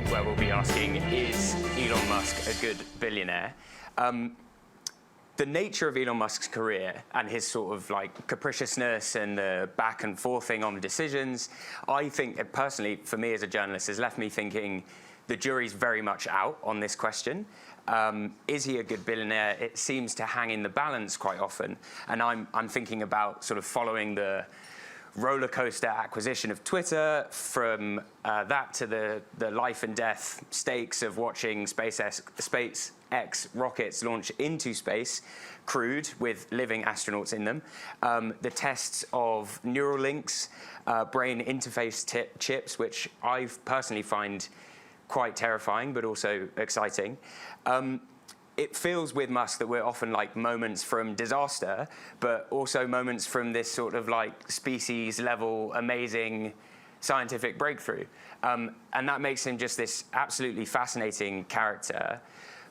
where we'll be asking, is Elon Musk a good billionaire? The nature of Elon Musk's career and his sort of like capriciousness and the back and forthing on decisions, I think personally, for me as a journalist, has left me thinking the jury's very much out on this question. Is he a good billionaire? It seems to hang in the balance quite often. And I'm thinking about sort of following the roller coaster acquisition of Twitter, from that to the life and death stakes of watching SpaceX rockets launch into space, crewed with living astronauts in them, the tests of Neuralink's brain interface chips, which I personally find quite terrifying, but also exciting. It feels with Musk that we're often like moments from disaster, but also moments from this sort of like species level amazing scientific breakthrough. And that makes him just this absolutely fascinating character,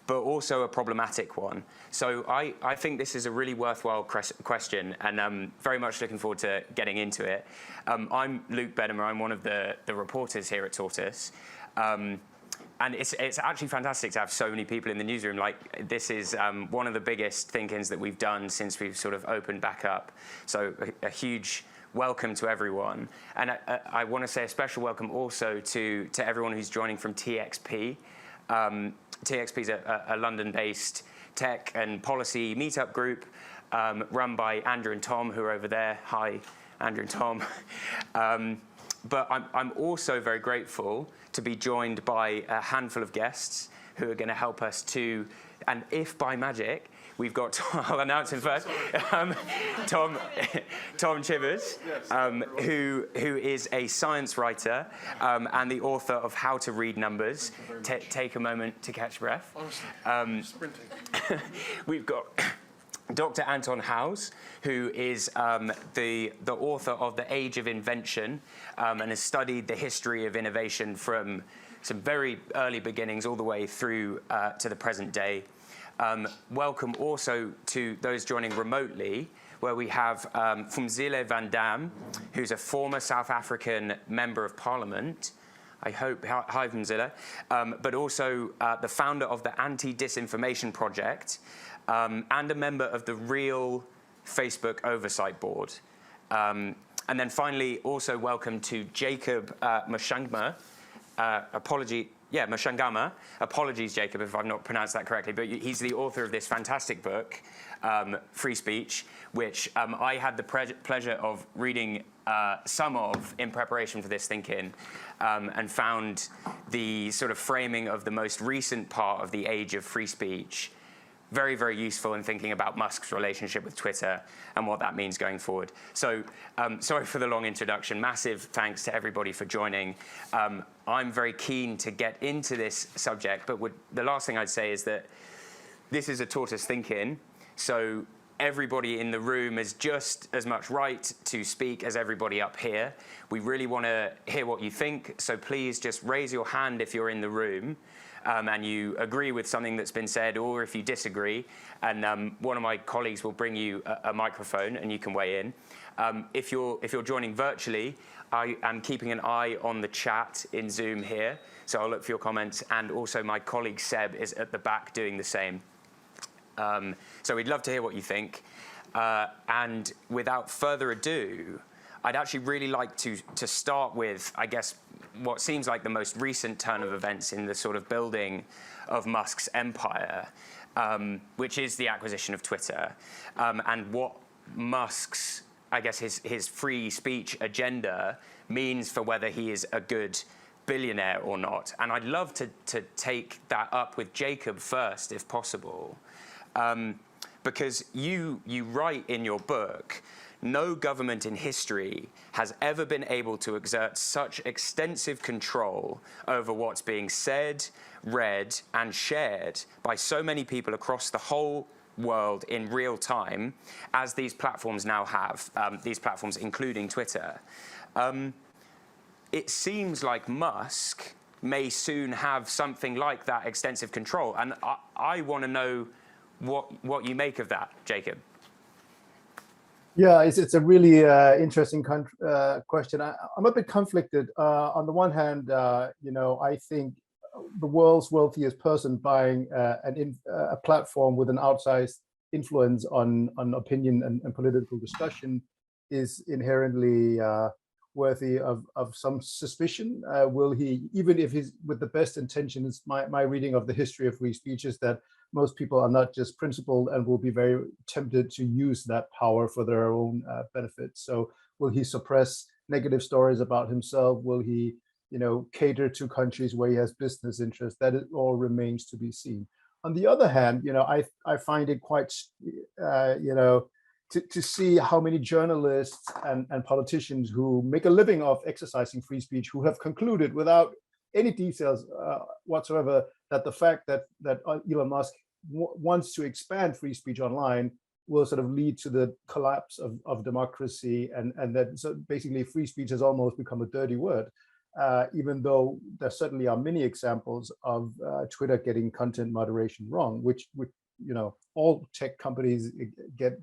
but also a problematic one. So I think this is a really worthwhile question, and I'm very much looking forward to getting into it. I'm Luke Gbedemah. I'm one of the reporters here at Tortoise. And it's actually fantastic to have so many people in the newsroom. Like, this is one of the biggest think-ins that we've done since we've sort of opened back up. So a huge welcome to everyone. And I want to say a special welcome also to everyone who's joining from TXP. TXP is a London-based tech and policy meetup group run by Andrew and Tom, who are over there. Hi, Andrew and Tom. But I'm also very grateful to be joined by a handful of guests who are going to help us to, and if by magic, we've got, I'll announce him first, Tom Chivers, who is a science writer and the author of How to Read Numbers. Take a moment to catch breath. Honestly, sprinting. We've got Dr. Anton Howes, who is the author of The Age of Invention and has studied the history of innovation from some very early beginnings all the way through to the present day. Welcome also to those joining remotely, where we have Phumzile Van Damme, who's a former South African Member of Parliament. I hope, hi Phumzile, but also the founder of the Anti-Disinformation Project, and a member of the Real Facebook Oversight Board. And then finally, also welcome to Jacob Mchangama. Mchangama. Apologies, Jacob, if I've not pronounced that correctly, but he's the author of this fantastic book, Free Speech, which I had the pleasure of reading some of in preparation for this think-in, and found the sort of framing of the most recent part of the age of free speech very, very useful in thinking about Musk's relationship with Twitter and what that means going forward. So sorry for the long introduction. Massive thanks to everybody for joining. I'm very keen to get into this subject, but the last thing I'd say is that this is a Tortoise think-in, so everybody in the room is just as much right to speak as everybody up here. We really want to hear what you think, so please just raise your hand if you're in the room. And you agree with something that's been said, or if you disagree, and one of my colleagues will bring you a microphone and you can weigh in. If you're joining virtually, I am keeping an eye on the chat in Zoom here, so I'll look for your comments, and also my colleague Seb is at the back doing the same. So we'd love to hear what you think. And without further ado, I'd actually really like to start with, I guess, what seems like the most recent turn of events in the sort of building of Musk's empire, which is the acquisition of Twitter, and what Musk's, I guess, his free speech agenda means for whether he is a good billionaire or not. And I'd love to take that up with Jacob first, if possible, because you write in your book, no government in history has ever been able to exert such extensive control over what's being said, read, and shared by so many people across the whole world in real time as these platforms now have, these platforms including Twitter. It seems like Musk may soon have something like that extensive control, and I want to know what you make of that, Jacob. Yeah, it's a really interesting question. I'm a bit conflicted. On the one hand, I think the world's wealthiest person buying a platform with an outsized influence on opinion and political discussion is inherently worthy of some suspicion. Will he, even if he's with the best intentions, my reading of the history of free speech is that most people are not just principled and will be very tempted to use that power for their own benefit. So will he suppress negative stories about himself? Will he, cater to countries where he has business interests? That it all remains to be seen. On the other hand, I find it quite, to see how many journalists and politicians who make a living of exercising free speech, who have concluded without any details whatsoever that the fact that Elon Musk wants to expand free speech online will sort of lead to the collapse of democracy, and that so basically free speech has almost become a dirty word, even though there certainly are many examples of Twitter getting content moderation wrong, which all tech companies get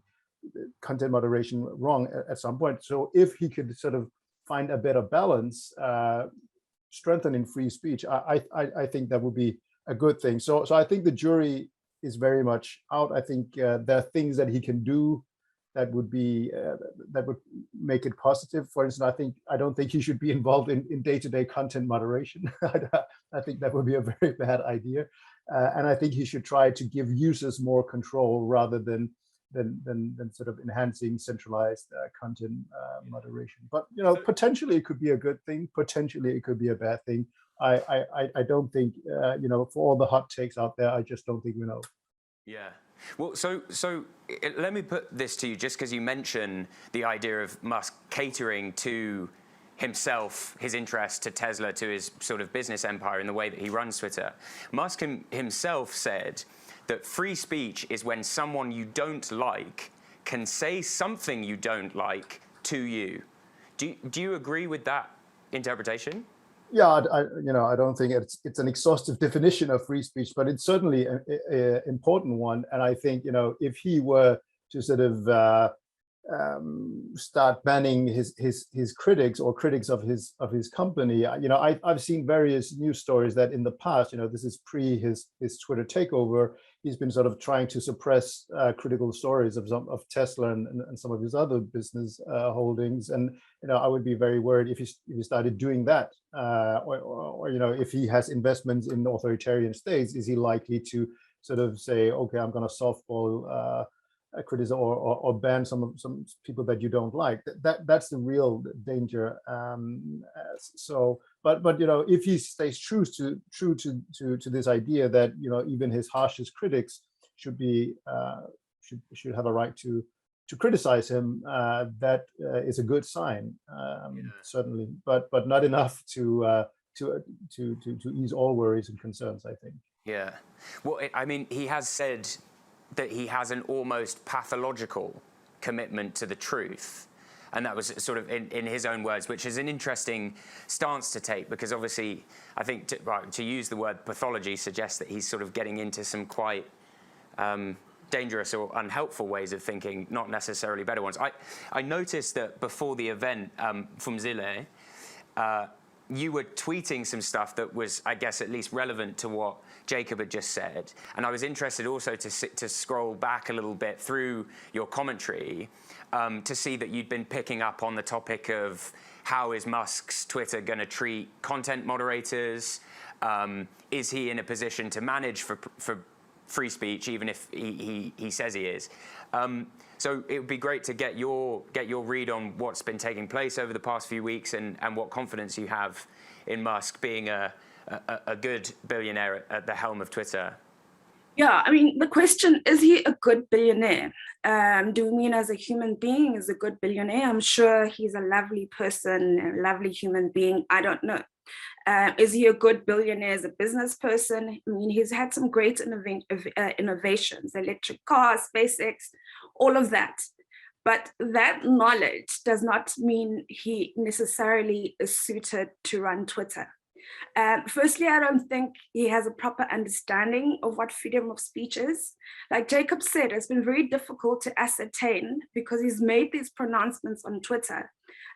content moderation wrong at some point. So if he could sort of find a better balance, strengthening free speech, I think that would be a good thing. So I think the jury is very much out. I think there are things that he can do that would be that would make it positive. For instance, I don't think he should be involved in day-to-day content moderation. I think that would be a very bad idea, and I think he should try to give users more control rather than sort of enhancing centralized content moderation. But potentially it could be a good thing. Potentially it could be a bad thing. I don't think for all the hot takes out there, I just don't think we know. Yeah. Well, so let me put this to you, just because you mention the idea of Musk catering to himself, his interest, to Tesla, to his sort of business empire in the way that he runs Twitter. Musk himself said that free speech is when someone you don't like can say something you don't like to you. Do you agree with that interpretation? Yeah, I don't think it's an exhaustive definition of free speech, but it's certainly an important one. And I think if he were to sort of start banning his critics or critics of his company, I've seen various news stories that in the past, this is pre his Twitter takeover, he's been sort of trying to suppress critical stories of Tesla and some of his other business holdings. And I would be very worried if he started doing that, or if he has investments in authoritarian states, is he likely to sort of say, okay, I'm going to softball criticism or ban some people that you don't like? That's the real danger. But if he stays true to this idea that even his harshest critics should have a right to criticize him, that is a good sign, certainly, but not enough to ease all worries and concerns, I think. Yeah. Well, I mean, he has said that he has an almost pathological commitment to the truth. And that was sort of in his own words, which is an interesting stance to take, because obviously I think to use the word pathology suggests that he's sort of getting into some quite dangerous or unhelpful ways of thinking, not necessarily better ones. I noticed that before the event, Phumzile, you were tweeting some stuff that was, I guess, at least relevant to what Jacob had just said. And I was interested also to scroll back a little bit through your commentary to see that you'd been picking up on the topic of how is Musk's Twitter going to treat content moderators? Is he in a position to manage for free speech, even if he says he is? So it would be great to get your read on what's been taking place over the past few weeks and what confidence you have in Musk being a good billionaire at the helm of Twitter. Yeah, I mean, the question, is he a good billionaire? Do we mean as a human being is a good billionaire? I'm sure he's a lovely person, a lovely human being. I don't know. Is he a good billionaire as a business person? I mean, he's had some great innovations, electric cars, SpaceX, all of that. But that knowledge does not mean he necessarily is suited to run Twitter. Firstly, I don't think he has a proper understanding of what freedom of speech is. Like Jacob said, it's been very difficult to ascertain because he's made these pronouncements on Twitter.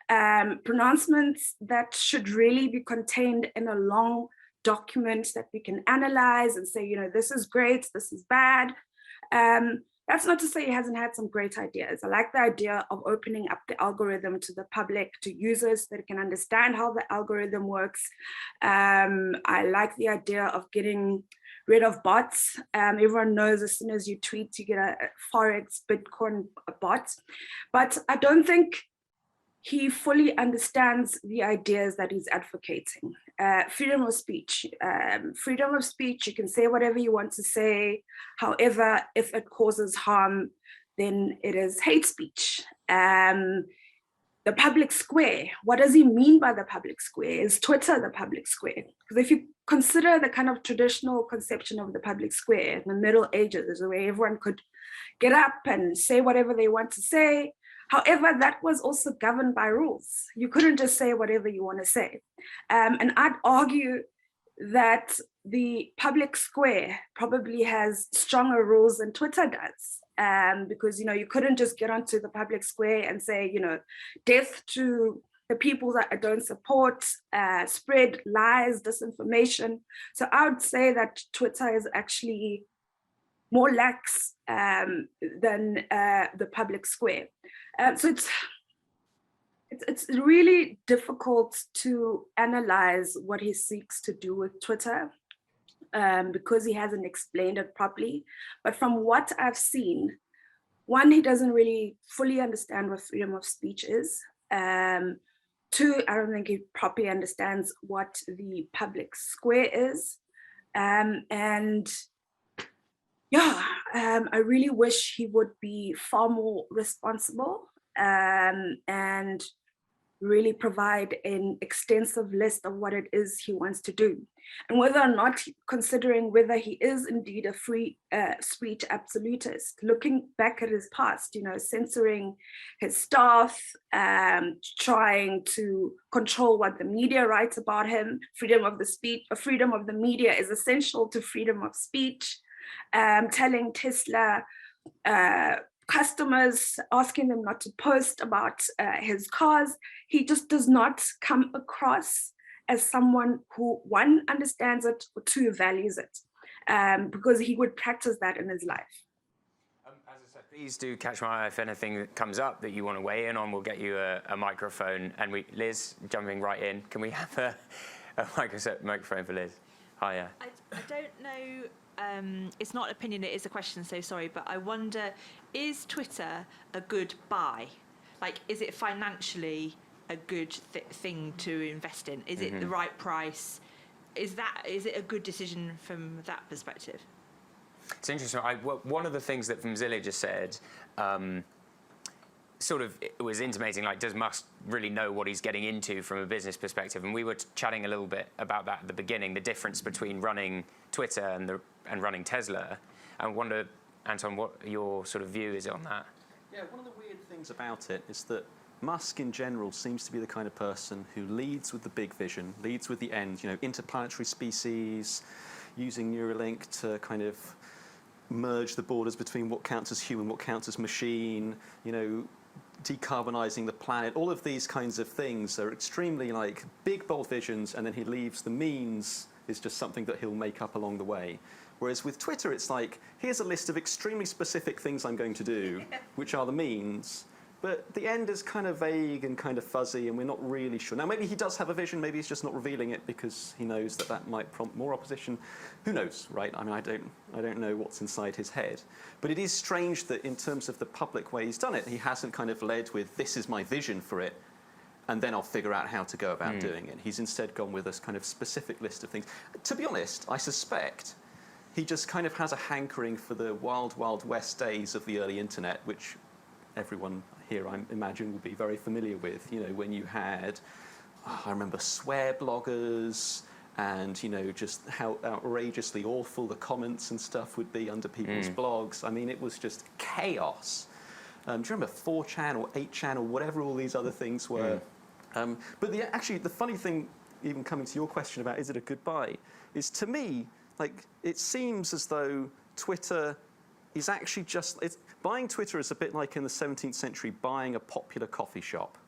Pronouncements that should really be contained in a long document that we can analyze and say, you know, this is great, this is bad. That's not to say he hasn't had some great ideas. I like the idea of opening up the algorithm to the public, to users, so that it can understand how the algorithm works. I like the idea of getting rid of bots. Everyone knows as soon as you tweet, you get a Forex Bitcoin bot. But I don't think he fully understands the ideas that he's advocating. Freedom of speech. Freedom of speech, you can say whatever you want to say. However, if it causes harm, then it is hate speech. The public square, what does he mean by the public square? Is Twitter the public square? Because if you consider the kind of traditional conception of the public square in the Middle Ages, where everyone could get up and say whatever they want to say. However, that was also governed by rules. You couldn't just say whatever you want to say. And I'd argue that the public square probably has stronger rules than Twitter does. Because, you know, you couldn't just get onto the public square and say, you know, death to the people that I don't support, spread lies, disinformation. So I would say that Twitter is actually more lax than the public square. So it's really difficult to analyze what he seeks to do with Twitter because he hasn't explained it properly. But from what I've seen, one, he doesn't really fully understand what freedom of speech is. Two, I don't think he properly understands what the public square is. And yeah, I really wish he would be far more responsible and really provide an extensive list of what it is he wants to do. And whether or not, considering whether he is indeed a free speech absolutist, looking back at his past, you know, censoring his staff, trying to control what the media writes about him, freedom of the media is essential to freedom of speech. Telling Tesla customers, asking them not to post about his cars. He just does not come across as someone who, one, understands it, or two, values it, because he would practice that in his life. As I said, please do catch my eye if anything that comes up that you want to weigh in on. We'll get you a microphone. And Liz, jumping right in, can we have a microphone for Liz? Hiya. I don't know. It's not an opinion, it is a question, so sorry, but I wonder, is Twitter a good buy? Like, is it financially a good thing to invest in? Is it the right price? Is it a good decision from that perspective? It's interesting. One of the things that Phumzile just said, sort of it was intimating, like, does Musk really know what he's getting into from a business perspective? And we were chatting a little bit about that at the beginning, the difference between running Twitter and running Tesla. I wonder, Anton, what your sort of view is on that? Yeah, one of the weird things about it is that Musk in general seems to be the kind of person who leads with the big vision, leads with the end, you know, interplanetary species, using Neuralink to kind of merge the borders between what counts as human, what counts as machine, you know, decarbonizing the planet. All of these kinds of things are extremely like big, bold visions, and then he leaves the means is just something that he'll make up along the way. Whereas with Twitter, it's like, here's a list of extremely specific things I'm going to do, which are the means, but the end is kind of vague and kind of fuzzy, and we're not really sure. Now, maybe he does have a vision, maybe he's just not revealing it because he knows that that might prompt more opposition. Who knows, right? I mean, I don't know what's inside his head. But it is strange that in terms of the public way he's done it, he hasn't kind of led with, this is my vision for it, and then I'll figure out how to go about doing it. He's instead gone with this kind of specific list of things. To be honest, I suspect he just kind of has a hankering for the wild, wild west days of the early internet, which everyone here, I imagine, will be very familiar with. You know, when you had, I remember swear bloggers, and, you know, just how outrageously awful the comments and stuff would be under people's blogs. I mean, it was just chaos. Do you remember 4chan or 8chan or whatever all these other things were? But actually, the funny thing, even coming to your question about is it a good buy, is to me, like, it seems as though Twitter is actually just, buying Twitter is a bit like in the 17th century buying a popular coffee shop.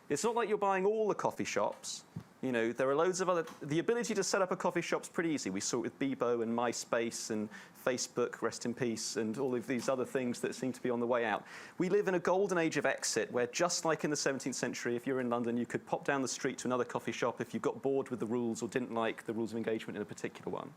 It's not like you're buying all the coffee shops. You know, there are loads of other. The ability to set up a coffee shop's pretty easy. We saw it with Bebo and MySpace and Facebook, rest in peace, and all of these other things that seem to be on the way out. We live in a golden age of exit, where just like in the 17th century, if you're in London, you could pop down the street to another coffee shop if you got bored with the rules or didn't like the rules of engagement in a particular one.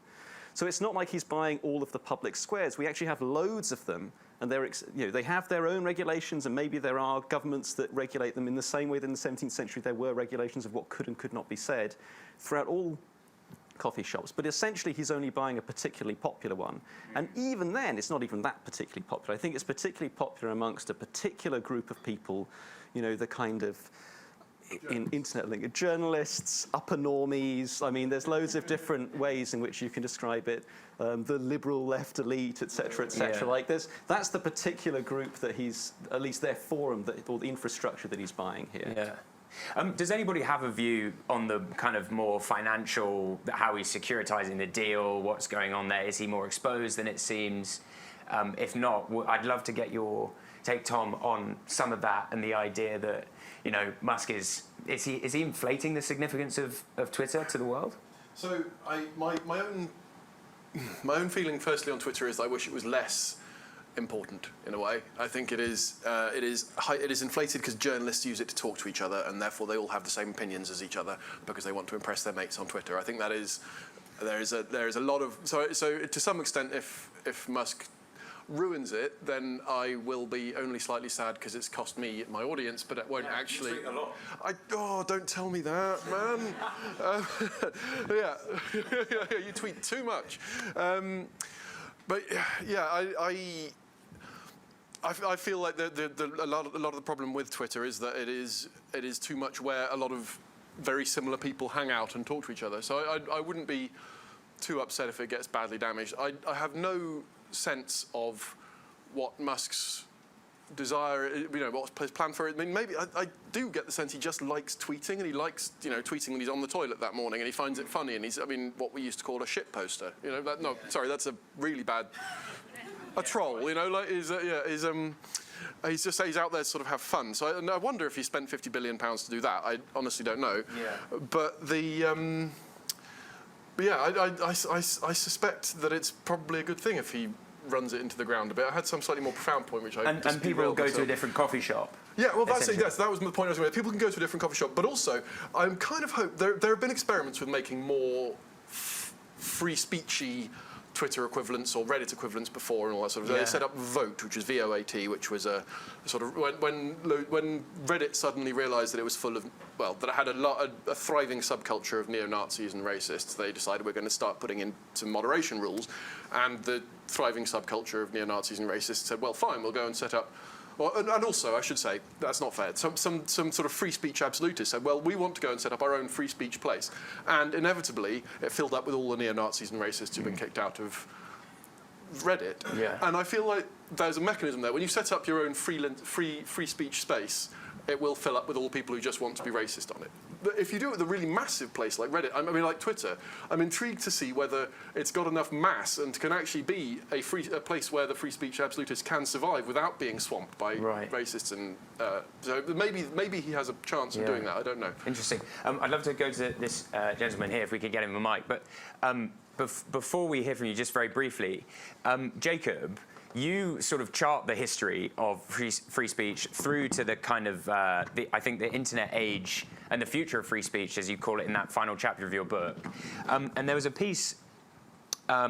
So it's not like he's buying all of the public squares. We actually have loads of them, and they have their own regulations, and maybe there are governments that regulate them in the same way that in the 17th century there were regulations of what could and could not be said throughout all coffee shops. But essentially, he's only buying a particularly popular one. And even then, it's not even that particularly popular. I think it's particularly popular amongst a particular group of people, you know, the kind of in internet link, journalists, upper normies. I mean, there's loads of different ways in which you can describe it. The liberal left elite, et cetera, et cetera. Yeah. Like that's the particular group that he's, at least their forum, or the infrastructure that he's buying here. Yeah. Does anybody have a view on the kind of more financial, how he's securitizing the deal, what's going on there? Is he more exposed than it seems? If not, I'd love to get your take, Tom, on some of that and the idea that, you know, Musk is he inflating the significance of Twitter to the world? So my own feeling firstly on Twitter is I wish it was less important in a way. I think it is inflated because journalists use it to talk to each other, and therefore they all have the same opinions as each other because they want to impress their mates on Twitter. I think that is there is a lot of so to some extent if Musk ruins it, then I will be only slightly sad because it's cost me my audience, but it won't actually. You tweet a lot. Don't tell me that, man. Yeah, you tweet too much. But yeah, I feel like a lot of the problem with Twitter is that it is too much where a lot of very similar people hang out and talk to each other. So I wouldn't be too upset if it gets badly damaged. I have no sense of what Musk's desire, you know, what's his plan for it. I mean, maybe I do get the sense he just likes tweeting, and he likes, you know, tweeting when he's on the toilet that morning, and he finds it funny, and he's, I mean, what we used to call a shit poster. You know, sorry, that's a really bad, a troll. You know, like he's out there to sort of have fun. So I wonder if he spent £50 billion to do that. I honestly don't know. Yeah. But I suspect that it's probably a good thing if he runs it into the ground a bit. I had some slightly more profound point, which I and people will go to a different coffee shop. Yeah, well, that's it. Yes, that was the point I was going to make. People can go to a different coffee shop, but also I'm kind of hope there have been experiments with making more free speechy Twitter equivalents or Reddit equivalents before and all that sort of. Yeah. They set up Vote, which was VOAT, which was a sort of when Reddit suddenly realised that it was full of, well, that it had a thriving subculture of neo-Nazis and racists. They decided we're going to start putting in some moderation rules, and the thriving subculture of neo-Nazis and racists said, well, fine, we'll go and set up. Well, and also, I should say, that's not fair. Some sort of free speech absolutists said, well, we want to go and set up our own free speech place. And inevitably, it filled up with all the neo-Nazis and racists who've been kicked out of Reddit. Yeah. And I feel like there's a mechanism there. When you set up your own free speech space, it will fill up with all people who just want to be racist on it. But if you do it with a really massive place like Reddit, I mean, like Twitter, I'm intrigued to see whether it's got enough mass and can actually be a place where the free speech absolutists can survive without being swamped by racists. And so maybe he has a chance of doing that. I don't know. Interesting. I'd love to go to this gentleman here if we could get him a mic. But before we hear from you, just very briefly, Jacob, you sort of chart the history of free speech through to the kind of, I think, the internet age and the future of free speech, as you call it in that final chapter of your book. And there was a piece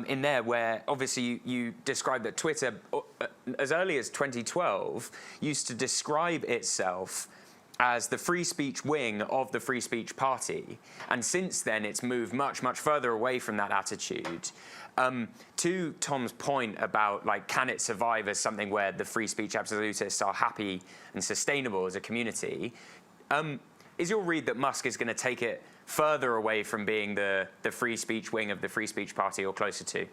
in there where, obviously, you described that Twitter, as early as 2012, used to describe itself as the free speech wing of the Free Speech Party. And since then, it's moved much, much further away from that attitude. To Tom's point about, like, can it survive as something where the free speech absolutists are happy and sustainable as a community, is your read that Musk is going to take it further away from being the free speech wing of the Free Speech Party or closer to?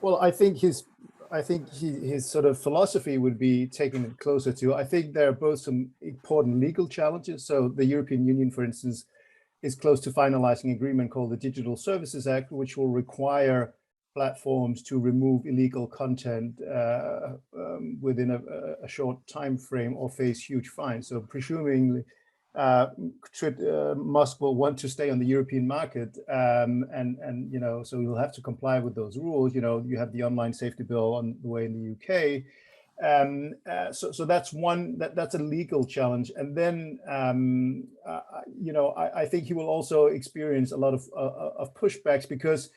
Well, I think his sort of philosophy would be taking it closer to. I think there are both some important legal challenges. So the European Union, for instance, is close to finalizing an agreement called the Digital Services Act, which will require platforms to remove illegal content within a short time frame or face huge fines. So presumably, Musk will want to stay on the European market, and so he'll have to comply with those rules. You have the online safety bill on the way in the UK. So that's that's a legal challenge, and then I think he will also experience a lot of pushbacks because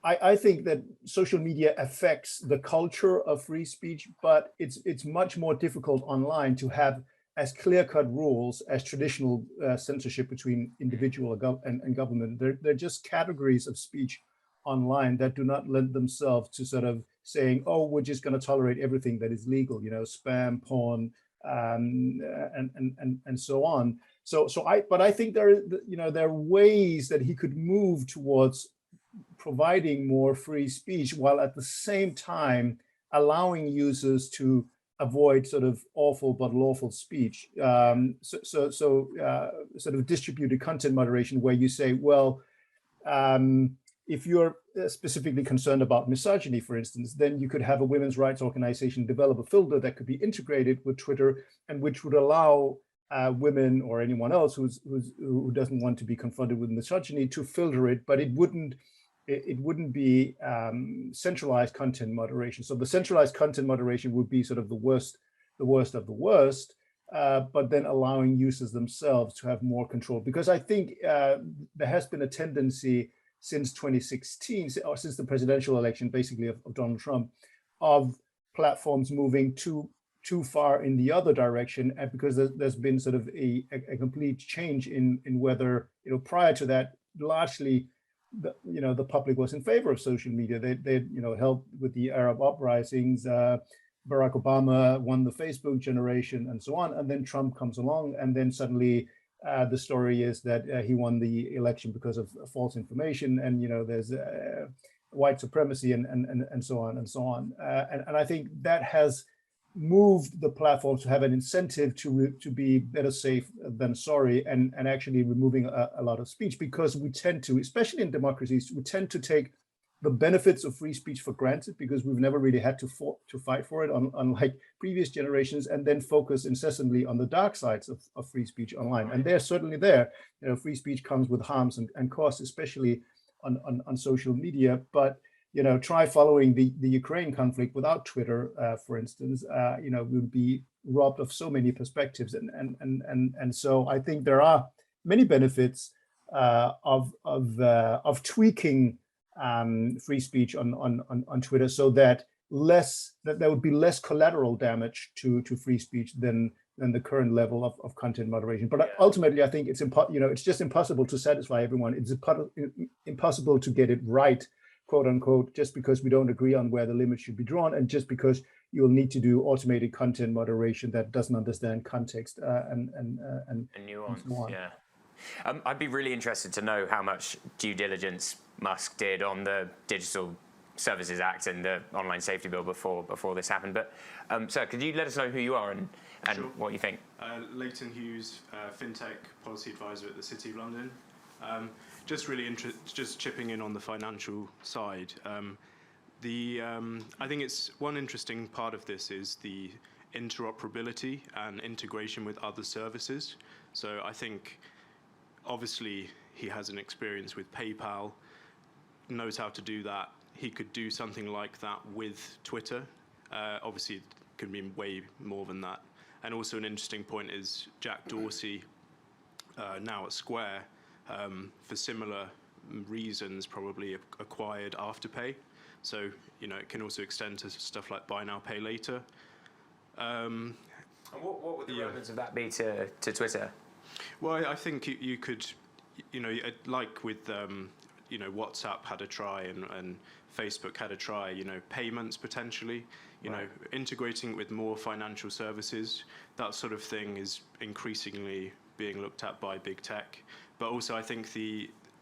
I think that social media affects the culture of free speech, but it's much more difficult online to have as clear-cut rules as traditional censorship between individual and government. They're just categories of speech online that do not lend themselves to sort of saying, oh, we're just going to tolerate everything that is legal, spam, porn, and so on. But I think there are ways that he could move towards providing more free speech while at the same time allowing users to avoid sort of awful but lawful speech. Sort of distributed content moderation, where you say, well, if you're specifically concerned about misogyny, for instance, then you could have a women's rights organization develop a filter that could be integrated with Twitter and which would allow women or anyone else who doesn't want to be confronted with misogyny to filter it, but it wouldn't be centralized content moderation. So the centralized content moderation would be sort of the worst of the worst, but then allowing users themselves to have more control. Because I think there has been a tendency since 2016, or since the presidential election, basically of Donald Trump, of platforms moving too far in the other direction, and because there's been sort of a complete change in whether, prior to that, largely the public was in favor of social media. They helped with the Arab uprisings. Barack Obama won the Facebook generation and so on, and then Trump comes along, and then suddenly the story is that he won the election because of false information, and there's white supremacy and so on and so on. And I think that has moved the platforms to have an incentive to be better safe than sorry, and actually removing a lot of speech, because we tend to, especially in democracies, we tend to take the benefits of free speech for granted because we've never really had to fight for it, unlike previous generations, and then focus incessantly on the dark sides of free speech online. And they're certainly there. Free speech comes with harms and costs, especially on social media. But try following the Ukraine conflict without Twitter, for instance. We'll be robbed of so many perspectives, and so I think there are many benefits of tweaking free speech on Twitter, so that there would be less collateral damage to free speech than the current level of content moderation. But ultimately, I think it's just impossible to satisfy everyone. It's impossible to get it right, quote unquote, just because we don't agree on where the limit should be drawn, and just because you'll need to do automated content moderation that doesn't understand context and nuance. And so on. Yeah. I'd be really interested to know how much due diligence Musk did on the Digital Services Act and the online safety bill before this happened. But sir, could you let us know who you are and Sure. what you think? Leighton Hughes, FinTech Policy Advisor at the City of London. Just really just chipping in on the financial side. I think it's one interesting part of this is the interoperability and integration with other services. So I think obviously he has an experience with PayPal, knows how to do that. He could do something like that with Twitter. Obviously it can be way more than that. And also an interesting point is Jack Dorsey, now at Square, for similar reasons probably acquired Afterpay. So, it can also extend to stuff like buy now, pay later. And what would the relevance of that be to Twitter? Well, I think you could, like with, WhatsApp had a try and Facebook had a try, payments potentially, integrating with more financial services, that sort of thing is increasingly being looked at by big tech. But also I think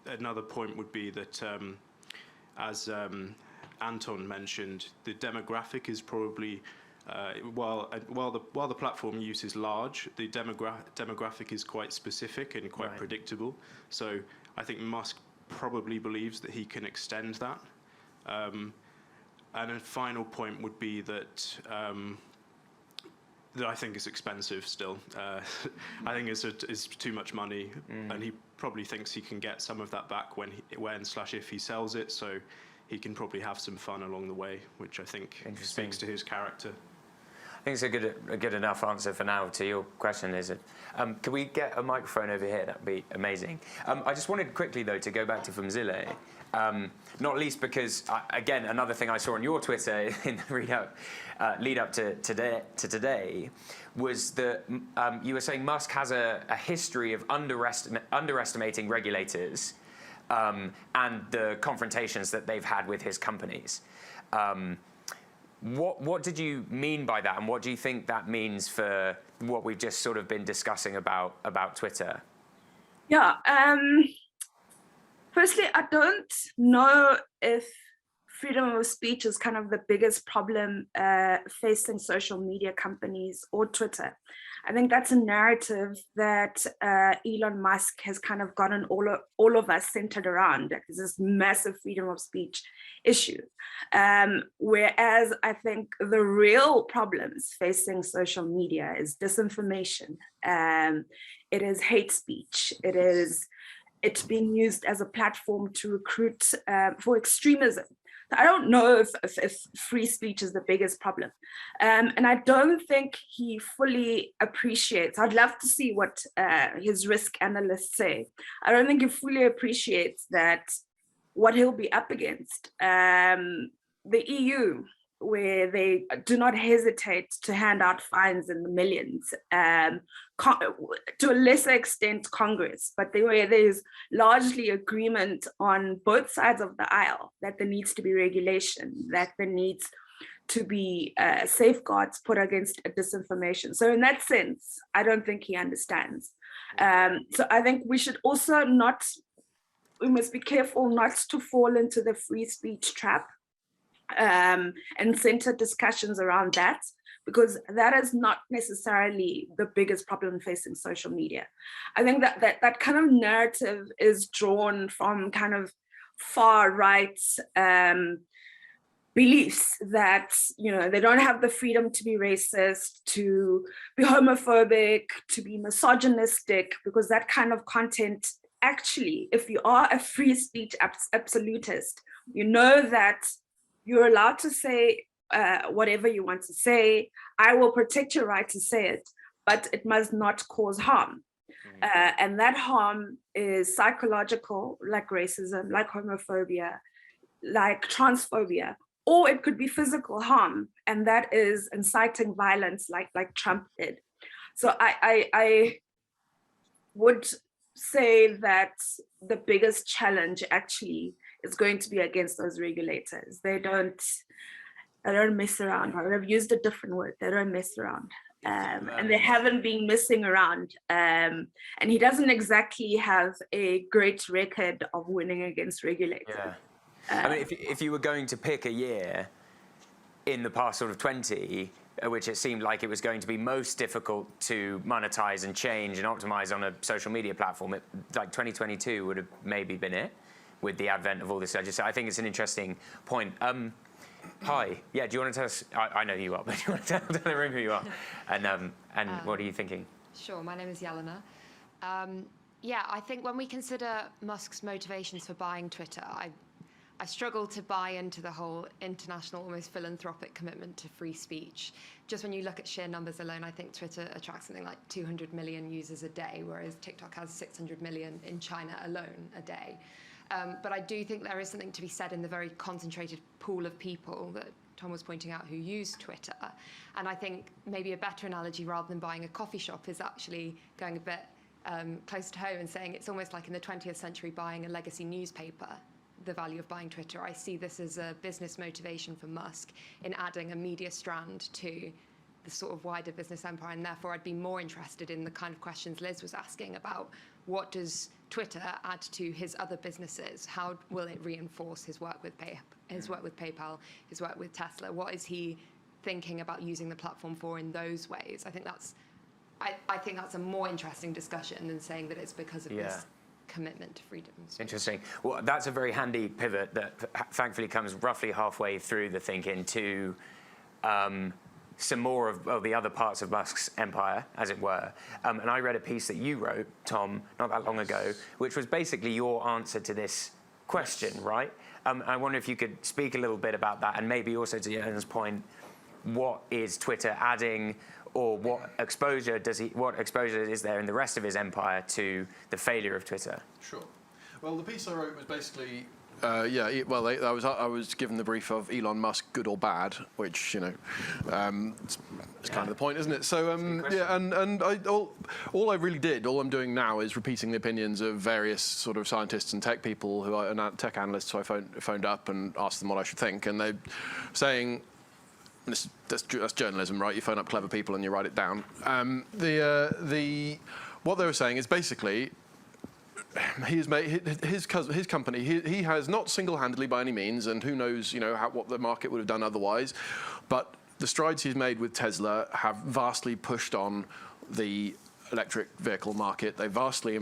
another point would be that, as Anton mentioned, the demographic is probably, while the platform use is large, the demographic is quite specific and quite predictable. So I think Musk probably believes that he can extend that. And a final point would be that that I think is expensive still. I think it's too much money, and he probably thinks he can get some of that back when/if he sells it, so he can probably have some fun along the way, which I think speaks to his character. I think it's a good enough answer for now to your question, is it? Can we get a microphone over here? That'd be amazing. I just wanted quickly, though, to go back to Phumzile, not least because, again, another thing I saw on your Twitter in the lead up to today was that you were saying Musk has a history of underestimating regulators and the confrontations that they've had with his companies. What did you mean by that, and what do you think that means for what we've just sort of been discussing about Twitter? Yeah. Firstly, I don't know if freedom of speech is kind of the biggest problem facing social media companies or Twitter. I think that's a narrative that Elon Musk has kind of gotten all of us centered around. There's this massive freedom of speech issue. Whereas I think the real problems facing social media is disinformation. It is hate speech. It's being used as a platform to recruit for extremism. I don't know if free speech is the biggest problem. And I don't think he fully appreciates, I'd love to see what his risk analysts say. I don't think he fully appreciates that what he'll be up against. The EU, where they do not hesitate to hand out fines in the millions, to a lesser extent Congress, but where there's largely agreement on both sides of the aisle that there needs to be regulation, that there needs to be safeguards put against disinformation. So in that sense, I don't think he understands. So I think we should also we must be careful not to fall into the free speech trap and center discussions around that, because that is not necessarily the biggest problem facing social media. I think that kind of narrative is drawn from kind of far right beliefs that, they don't have the freedom to be racist, to be homophobic, to be misogynistic, because that kind of content, actually, if you are a free speech absolutist, you know that you're allowed to say whatever you want to say. I will protect your right to say it, but it must not cause harm. And that harm is psychological, like racism, like homophobia, like transphobia, or it could be physical harm, and that is inciting violence, like Trump did. So I would say that the biggest challenge actually is going to be against those regulators. They don't mess around. I would have used a different word. They don't mess around. And they haven't been messing around. And he doesn't exactly have a great record of winning against regulators. Yeah. I mean, if you were going to pick a year in the past sort of 20, which it seemed like it was going to be most difficult to monetize and change and optimize on a social media platform, like 2022 would have maybe been it, with the advent of all this legislation. I think it's an interesting point. Hi, yeah, do you want to tell us, I know who you are, but do you want to tell the room who you are? And what are you thinking? Sure, my name is Jelena. Yeah, I think when we consider Musk's motivations for buying Twitter, I struggle to buy into the whole international, almost philanthropic commitment to free speech. Just when you look at sheer numbers alone, I think Twitter attracts something like 200 million users a day, whereas TikTok has 600 million in China alone a day. But I do think there is something to be said in the very concentrated pool of people that Tom was pointing out who use Twitter. And I think maybe a better analogy, rather than buying a coffee shop, is actually going a bit close to home and saying it's almost like in the 20th century buying a legacy newspaper, the value of buying Twitter. I see this as a business motivation for Musk in adding a media strand to the sort of wider business empire, and therefore I'd be more interested in the kind of questions Liz was asking about what does Twitter add to his other businesses? How will it reinforce his work with PayPal, his work with Tesla? What is he thinking about using the platform for in those ways? I think that's a more interesting discussion than saying that it's because of this commitment to freedom. Interesting. Well, that's a very handy pivot that thankfully comes roughly halfway through the thinking to some more of the other parts of Musk's empire, as it were. And I read a piece that you wrote, Tom, not that long ago, which was basically your answer to this question, right? I wonder if you could speak a little bit about that, and maybe also to Jörn's point, what is Twitter adding, or what exposure is there in the rest of his empire to the failure of Twitter? Sure. Well, the piece I wrote was basically, I was given the brief of Elon Musk, good or bad, which, you know, it's kind of the point, isn't it? So, all I really did, all I'm doing now is repeating the opinions of various sort of scientists and tech people who are tech analysts who I phoned up and asked them what I should think, and they're saying, that's journalism, right? You phone up clever people and you write it down. What they were saying is basically, he has made his company. He has not single-handedly by any means, and who knows, you know, what the market would have done otherwise. But the strides he's made with Tesla have vastly pushed on the electric vehicle market. They vastly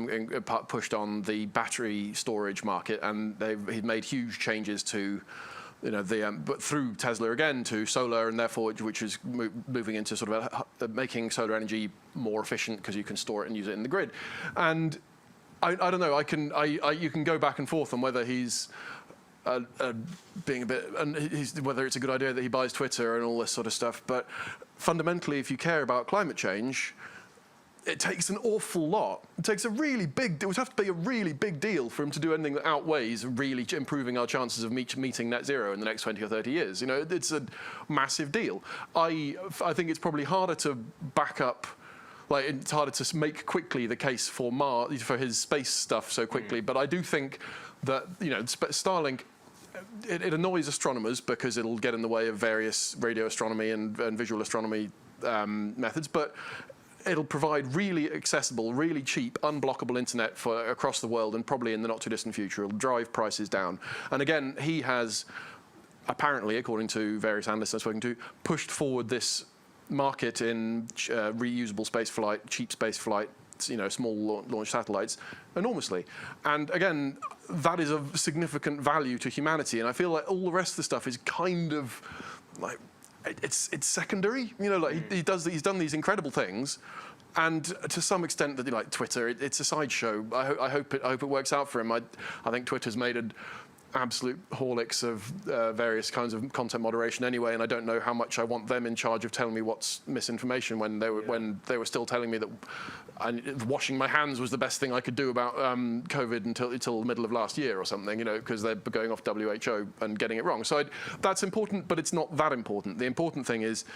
pushed on the battery storage market, and he's made huge changes to, you know, but through Tesla again to solar, and therefore which is moving into sort of making solar energy more efficient because you can store it and use it in the grid. And I don't know. You can go back and forth on whether he's being a bit, and whether it's a good idea that he buys Twitter and all this sort of stuff. But fundamentally, if you care about climate change, it takes an awful lot. It takes a really big. It would have to be a really big deal for him to do anything that outweighs really improving our chances of meeting net zero in the next 20 or 30 years. You know, it's a massive deal. I think it's probably harder to back up. Like, it's harder to make quickly the case for his space stuff so quickly. But I do think that, you know, Starlink, it annoys astronomers because it'll get in the way of various radio astronomy and visual astronomy methods. But it'll provide really accessible, really cheap, unblockable internet for across the world, and probably in the not too distant future, it'll drive prices down. And again, he has apparently, according to various analysts I've spoken to, pushed forward this market in reusable space flight, cheap space flight, you know, small launch satellites, enormously. And again, that is of significant value to humanity. And I feel like all the rest of the stuff is kind of like, it's secondary. You know, like he's done these incredible things, and to some extent, that like Twitter, it's a sideshow. I hope it works out for him. I think Twitter's made an absolute horlicks of various kinds of content moderation anyway, and I don't know how much I want them in charge of telling me what's misinformation when they were still telling me that washing my hands was the best thing I could do about COVID until the middle of last year or something, you know, because they're going off WHO and getting it wrong. So that's important, but it's not that important. The important thing is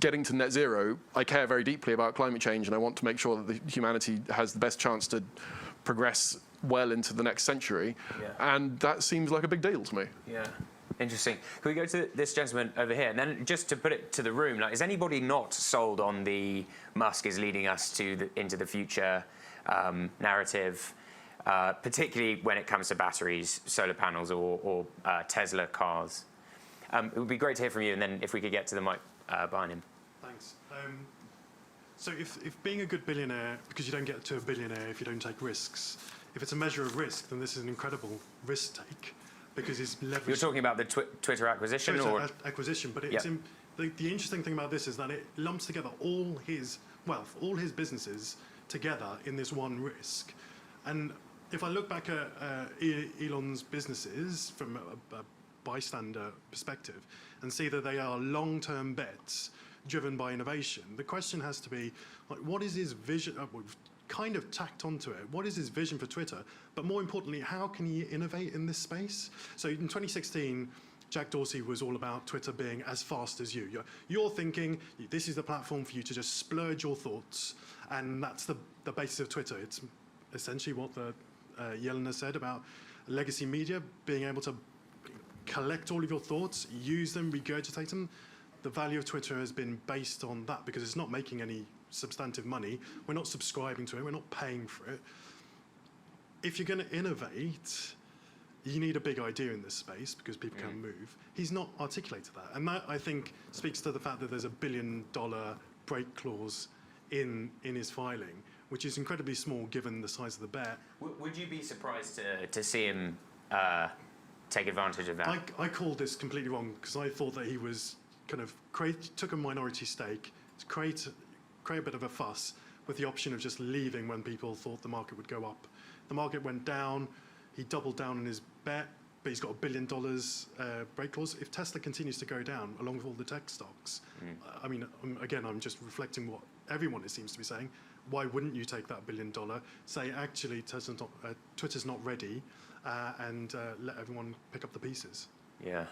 getting to net zero. I care very deeply about climate change, and I want to make sure that humanity has the best chance to progress well into the next century, and that seems like a big deal to me. Yeah, interesting. Can we go to this gentleman over here? And then just to put it to the room, like, is anybody not sold on the Musk is leading us into the future narrative, particularly when it comes to batteries, solar panels, or Tesla cars? It would be great to hear from you, and then if we could get to the mic behind him. Thanks. So if being a good billionaire, because you don't get to a billionaire if you don't take risks, if it's a measure of risk, then this is an incredible risk take, because it's leveraged. You're talking about the Twitter acquisition? Acquisition, but it's the interesting thing about this is that it lumps together all his wealth, all his businesses together in this one risk. And if I look back at Elon's businesses from a bystander perspective and see that they are long-term bets driven by innovation, the question has to be, like, what is his vision? We've kind of tacked onto it. What is his vision for Twitter? But more importantly, how can he innovate in this space? So in 2016, Jack Dorsey was all about Twitter being as fast as you. You're thinking, this is the platform for you to just splurge your thoughts, and that's the basis of Twitter. It's essentially what the Jelena said about legacy media, being able to collect all of your thoughts, use them, regurgitate them. The value of Twitter has been based on that, because it's not making any substantive money. We're not subscribing to it. We're not paying for it. If you're going to innovate, you need a big idea in this space because people can move. He's not articulated that. And that, I think, speaks to the fact that there's a $1 billion break clause in his filing, which is incredibly small given the size of the bet. Would you be surprised to see him take advantage of that? I called this completely wrong because I thought that he was kind of took a minority stake to create a bit of a fuss with the option of just leaving when people thought the market would go up. The market went down. He doubled down on his bet, but he's got $1 billion break clause. If Tesla continues to go down, along with all the tech stocks, I mean, again, I'm just reflecting what everyone seems to be saying. Why wouldn't you take that $1 billion, say, actually, Twitter's not ready, and let everyone pick up the pieces? Yeah.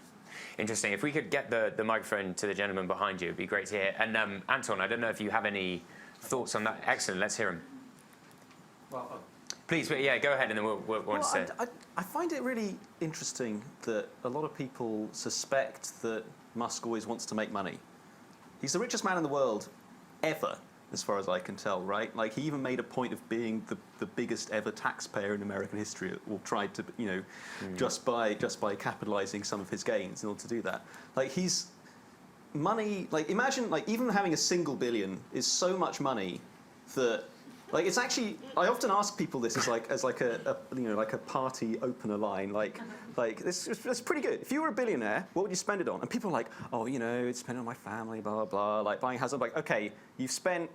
Interesting. If we could get the microphone to the gentleman behind you, it'd be great to hear. And Anton, I don't know if you have any thoughts on that. Excellent. Let's hear him. Well, please, but yeah, go ahead, and then we'll want to say. I find it really interesting that a lot of people suspect that Musk always wants to make money. He's the richest man in the world ever, as far as I can tell, right? Like, he even made a point of being the biggest ever taxpayer in American history, or tried to, you know, just by capitalizing some of his gains in order to do that. Like, he's money. Like, imagine, like, even having a single billion is so much money that, like, it's actually, I often ask people this as like a you know, like a party opener line, like it's pretty good. If you were a billionaire, what would you spend it on? And people are like, oh, you know, it's spent on my family, blah, blah, blah, like buying houses. I'm like, okay, you've spent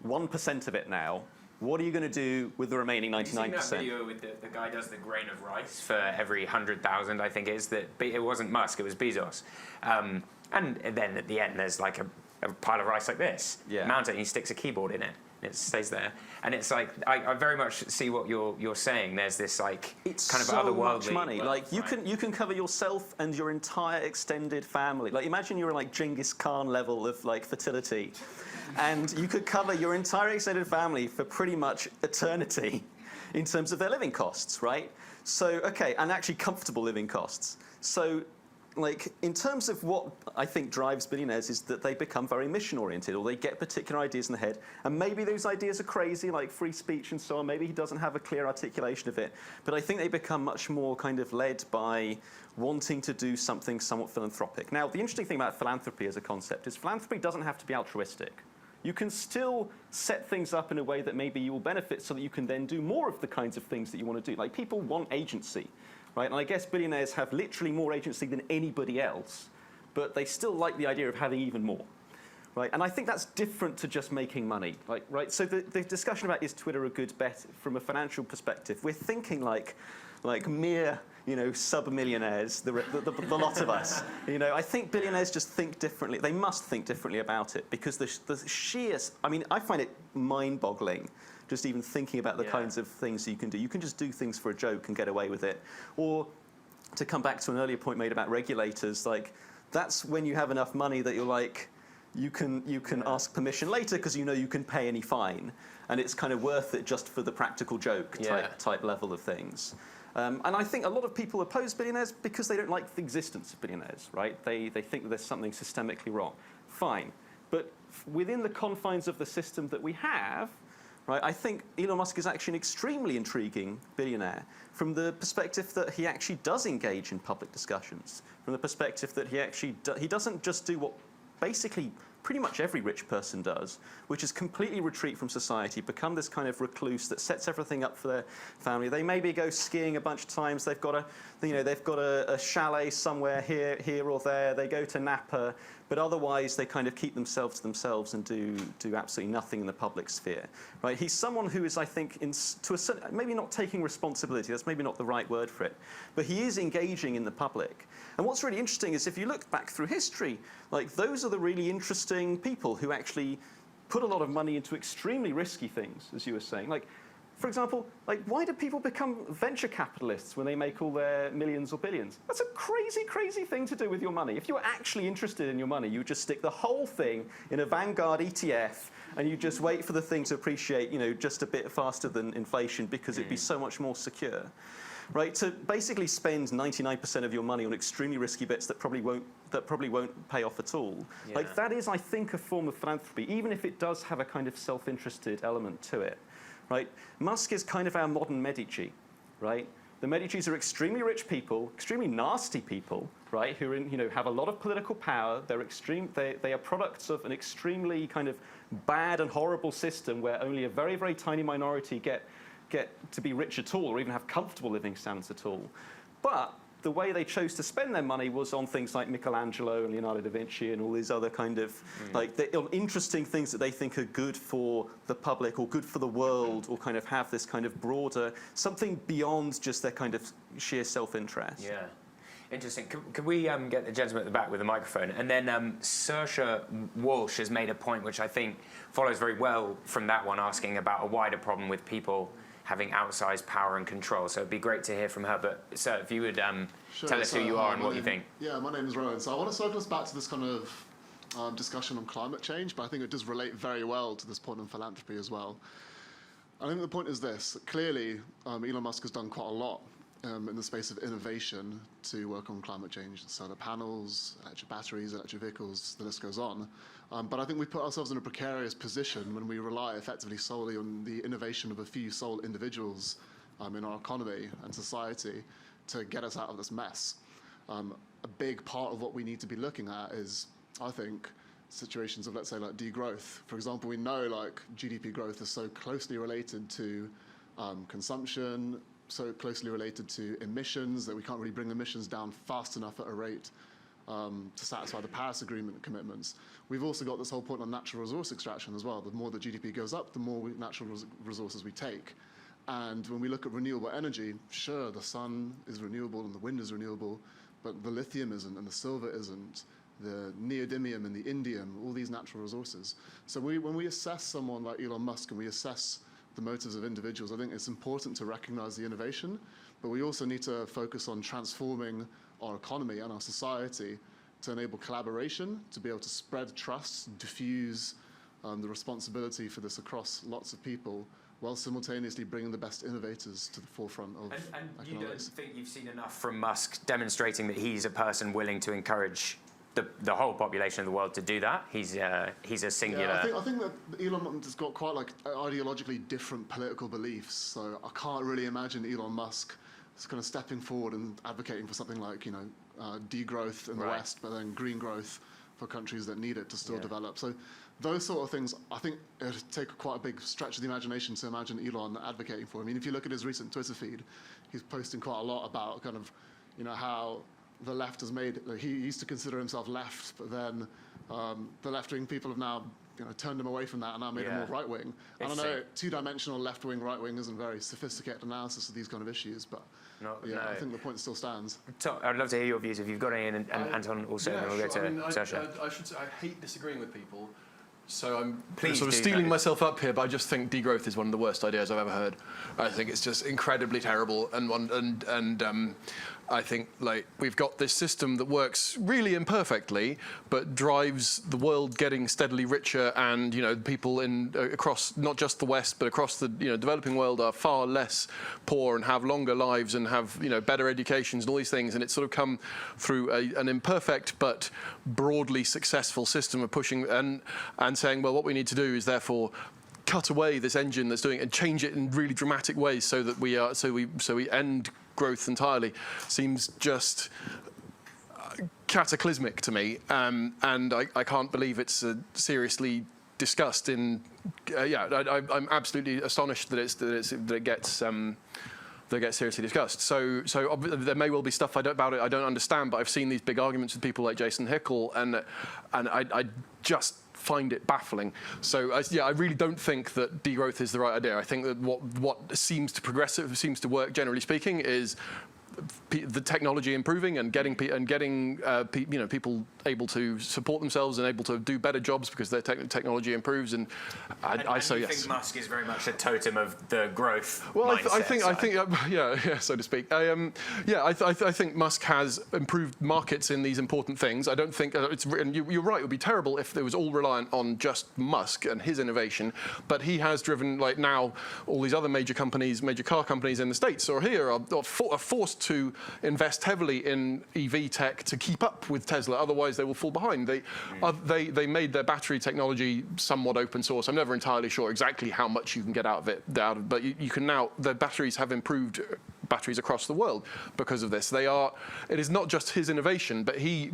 1% of it now. What are you going to do with the remaining 99%? Have you seen that video with the guy does the grain of rice for every 100,000, I think it is, that it wasn't Musk, it was Bezos. And then at the end, there's like a pile of rice like this. Yeah. Mount it, and he sticks a keyboard in it. It stays there, and it's like I very much see what you're saying. There's this like it's kind of so otherworldly much money. wealth, Like you right? can cover yourself and your entire extended family. Like imagine you're like Genghis Khan level of like fertility, and you could cover your entire extended family for pretty much eternity, in terms of their living costs, right? So okay, and actually comfortable living costs. So, like, in terms of what I think drives billionaires is that they become very mission-oriented, or they get particular ideas in the head, and maybe those ideas are crazy, like free speech and so on. Maybe he doesn't have a clear articulation of it, but I think they become much more kind of led by wanting to do something somewhat philanthropic. Now, the interesting thing about philanthropy as a concept is philanthropy doesn't have to be altruistic. You can still set things up in a way that maybe you will benefit so that you can then do more of the kinds of things that you want to do. Like, people want agency. Right? And I guess billionaires have literally more agency than anybody else, but they still like the idea of having even more. Right? And I think that's different to just making money. Like, right? So the discussion about is Twitter a good bet from a financial perspective, we're thinking like mere, you know, sub-millionaires, the lot of us. You know, I think billionaires just think differently. They must think differently about it, because the sheer, I mean, I find it mind-boggling just even thinking about the kinds of things you can do. You can just do things for a joke and get away with it. Or to come back to an earlier point made about regulators, like, that's when you have enough money that you're like, you can ask permission later because you know you can pay any fine, and it's kind of worth it just for the practical joke type level of things. And I think a lot of people oppose billionaires because they don't like the existence of billionaires, right? They think that there's something systemically wrong. Fine. But within the confines of the system that we have, right, I think Elon Musk is actually an extremely intriguing billionaire from the perspective that he actually does engage in public discussions, from the perspective that he actually he doesn't just do what basically pretty much every rich person does, which is completely retreat from society, become this kind of recluse that sets everything up for their family. They maybe go skiing a bunch of times. They've got a chalet somewhere here or there. They go to Napa, but otherwise they kind of keep themselves to themselves and do absolutely nothing in the public sphere. Right? He's someone who is, I think, maybe not taking responsibility. That's maybe not the right word for it, but he is engaging in the public. And what's really interesting is if you look back through history, like, those are the really interesting people who actually put a lot of money into extremely risky things, as you were saying. Like, for example, like, why do people become venture capitalists when they make all their millions or billions? That's a crazy, crazy thing to do with your money. If you were actually interested in your money, you would just stick the whole thing in a Vanguard ETF, and you just wait for the thing to appreciate, you know, just a bit faster than inflation, because it'd be so much more secure. Right, to basically spend 99% of your money on extremely risky bets that probably won't pay off at all. Yeah. Like, that is, I think, a form of philanthropy, even if it does have a kind of self-interested element to it. Right, Musk is kind of our modern Medici. Right, the Medicis are extremely rich people, extremely nasty people. Right, who are have a lot of political power. They're they are products of an extremely kind of bad and horrible system where only a very, very tiny minority get to be rich at all, or even have comfortable living standards at all. But the way they chose to spend their money was on things like Michelangelo and Leonardo da Vinci and all these other kind of interesting things that they think are good for the public or good for the world, or kind of have this kind of broader, something beyond just their kind of sheer self-interest. Yeah. Interesting. Could we get the gentleman at the back with the microphone? And then Saoirse Walsh has made a point which I think follows very well from that one, asking about a wider problem with people having outsized power and control. So it'd be great to hear from her. But sir, if you would tell us who you are and what you think. Yeah, my name is Rowan. So I want to circle us back to this kind of discussion on climate change, but I think it does relate very well to this point on philanthropy as well. I think the point is this. Clearly, Elon Musk has done quite a lot in the space of innovation to work on climate change. Solar panels, electric batteries, electric vehicles, the list goes on. But I think we put ourselves in a precarious position when we rely effectively solely on the innovation of a few sole individuals in our economy and society to get us out of this mess. A big part of what we need to be looking at is, I think, situations of, let's say, like degrowth. For example, we know like GDP growth is so closely related to consumption, so closely related to emissions that we can't really bring emissions down fast enough at a rate to satisfy the Paris Agreement commitments. We've also got this whole point on natural resource extraction as well. The more the GDP goes up, the more natural resources we take. And when we look at renewable energy, sure, the sun is renewable and the wind is renewable, but the lithium isn't and the silver isn't, the neodymium and the indium, all these natural resources. So when we assess someone like Elon Musk and we assess the motives of individuals, I think it's important to recognize the innovation, but we also need to focus on transforming our economy and our society to enable collaboration, to be able to spread trust, diffuse the responsibility for this across lots of people, while simultaneously bringing the best innovators to the forefront of and you don't think you've seen enough from Musk demonstrating that he's a person willing to encourage the whole population of the world to do that? He's a singular... Yeah, I think that Elon Musk has got quite like ideologically different political beliefs, so I can't really imagine Elon Musk is kind of stepping forward and advocating for something like, you know, degrowth in the West, but then green growth for countries that need it to still develop. So those sort of things, I think it would take quite a big stretch of the imagination to imagine Elon advocating for. I mean, if you look at his recent Twitter feed, he's posting quite a lot about kind of, you know, how the left has made, like, he used to consider himself left, but then the left-wing people have now, you know, turned him away from that and now made him more right-wing. And I know two-dimensional left-wing, right-wing isn't very sophisticated analysis of these kind of issues, but I think the point still stands. I'd love to hear your views if you've got any, and Anton also, and then we'll go to Saoirse. I should say, I hate disagreeing with people, so I'm Please sort of stealing myself up here, but I just think degrowth is one of the worst ideas I've ever heard. I think it's just incredibly terrible, and I think like we've got this system that works really imperfectly, but drives the world getting steadily richer, and you know people in across not just the West but across the developing world are far less poor and have longer lives and have better educations and all these things, and it's sort of come through an imperfect but broadly successful system of pushing and saying, well, what we need to do is therefore cut away this engine that's doing it and change it in really dramatic ways so that we end growth entirely. Seems just cataclysmic to me, and I can't believe it's seriously discussed in. I'm absolutely astonished that it gets seriously discussed. So there may well be stuff I don't understand, but I've seen these big arguments with people like Jason Hickel, and I just find it baffling. So I really don't think that degrowth is the right idea. I think that what seems to work, generally speaking, is the technology improving and getting people able to support themselves and able to do better jobs because their technology improves. And I think Musk is very much a totem of the growth. Well, mindset, I think, so to speak. I think Musk has improved markets in these important things. I don't think and you're right. It would be terrible if it was all reliant on just Musk and his innovation. But he has driven, like now, all these other major car companies in the States or here are forced to invest heavily in EV tech to keep up with Tesla. Otherwise, they will fall behind. They made their battery technology somewhat open source. I'm never entirely sure exactly how much you can get out of it, but you can now. The batteries have improved batteries across the world because of this. It is not just his innovation, but he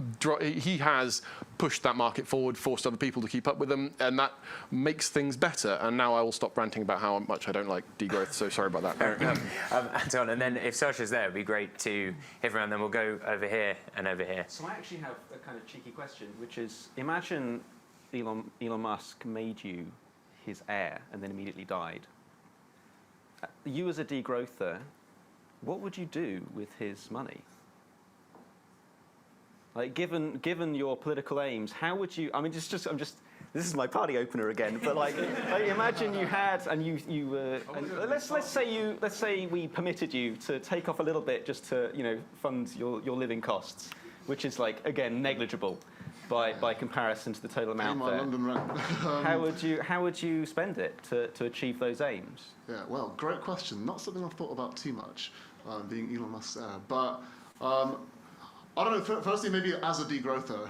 has pushed that market forward, forced other people to keep up with them, and that makes things better. And now I will stop ranting about how much I don't like degrowth, so sorry about that. Anton, and then if Saoirse's there, it'd be great to hear from her, and then we'll go over here and over here. So I actually have a kind of cheeky question, which is, imagine Elon Musk made you his heir and then immediately died. You as a degrowther, what would you do with his money? Like, given your political aims, how would you? I mean, this is my party opener again. But like imagine you had, and let's say we permitted you to take off a little bit just to fund your living costs, which is like again negligible by comparison to the total amount there. London rent. How would you spend it to achieve those aims? Yeah, well, great question. Not something I've thought about too much, being Elon Musk's heir. But I don't know. Firstly, maybe as a degrowther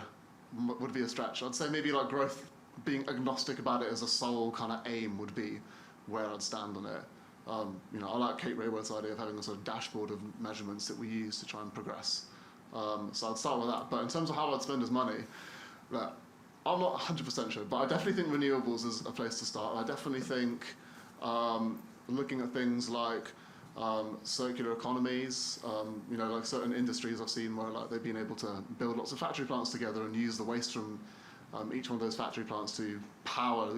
would be a stretch. I'd say maybe like growth, being agnostic about it as a sole kind of aim would be where I'd stand on it. I like Kate Raworth's idea of having a sort of dashboard of measurements that we use to try and progress. So I'd start with that. But in terms of how I'd spend his money, I'm not 100% sure, but I definitely think renewables is a place to start. I definitely think looking at things like circular economies, like certain industries I've seen where like they've been able to build lots of factory plants together and use the waste from each one of those factory plants to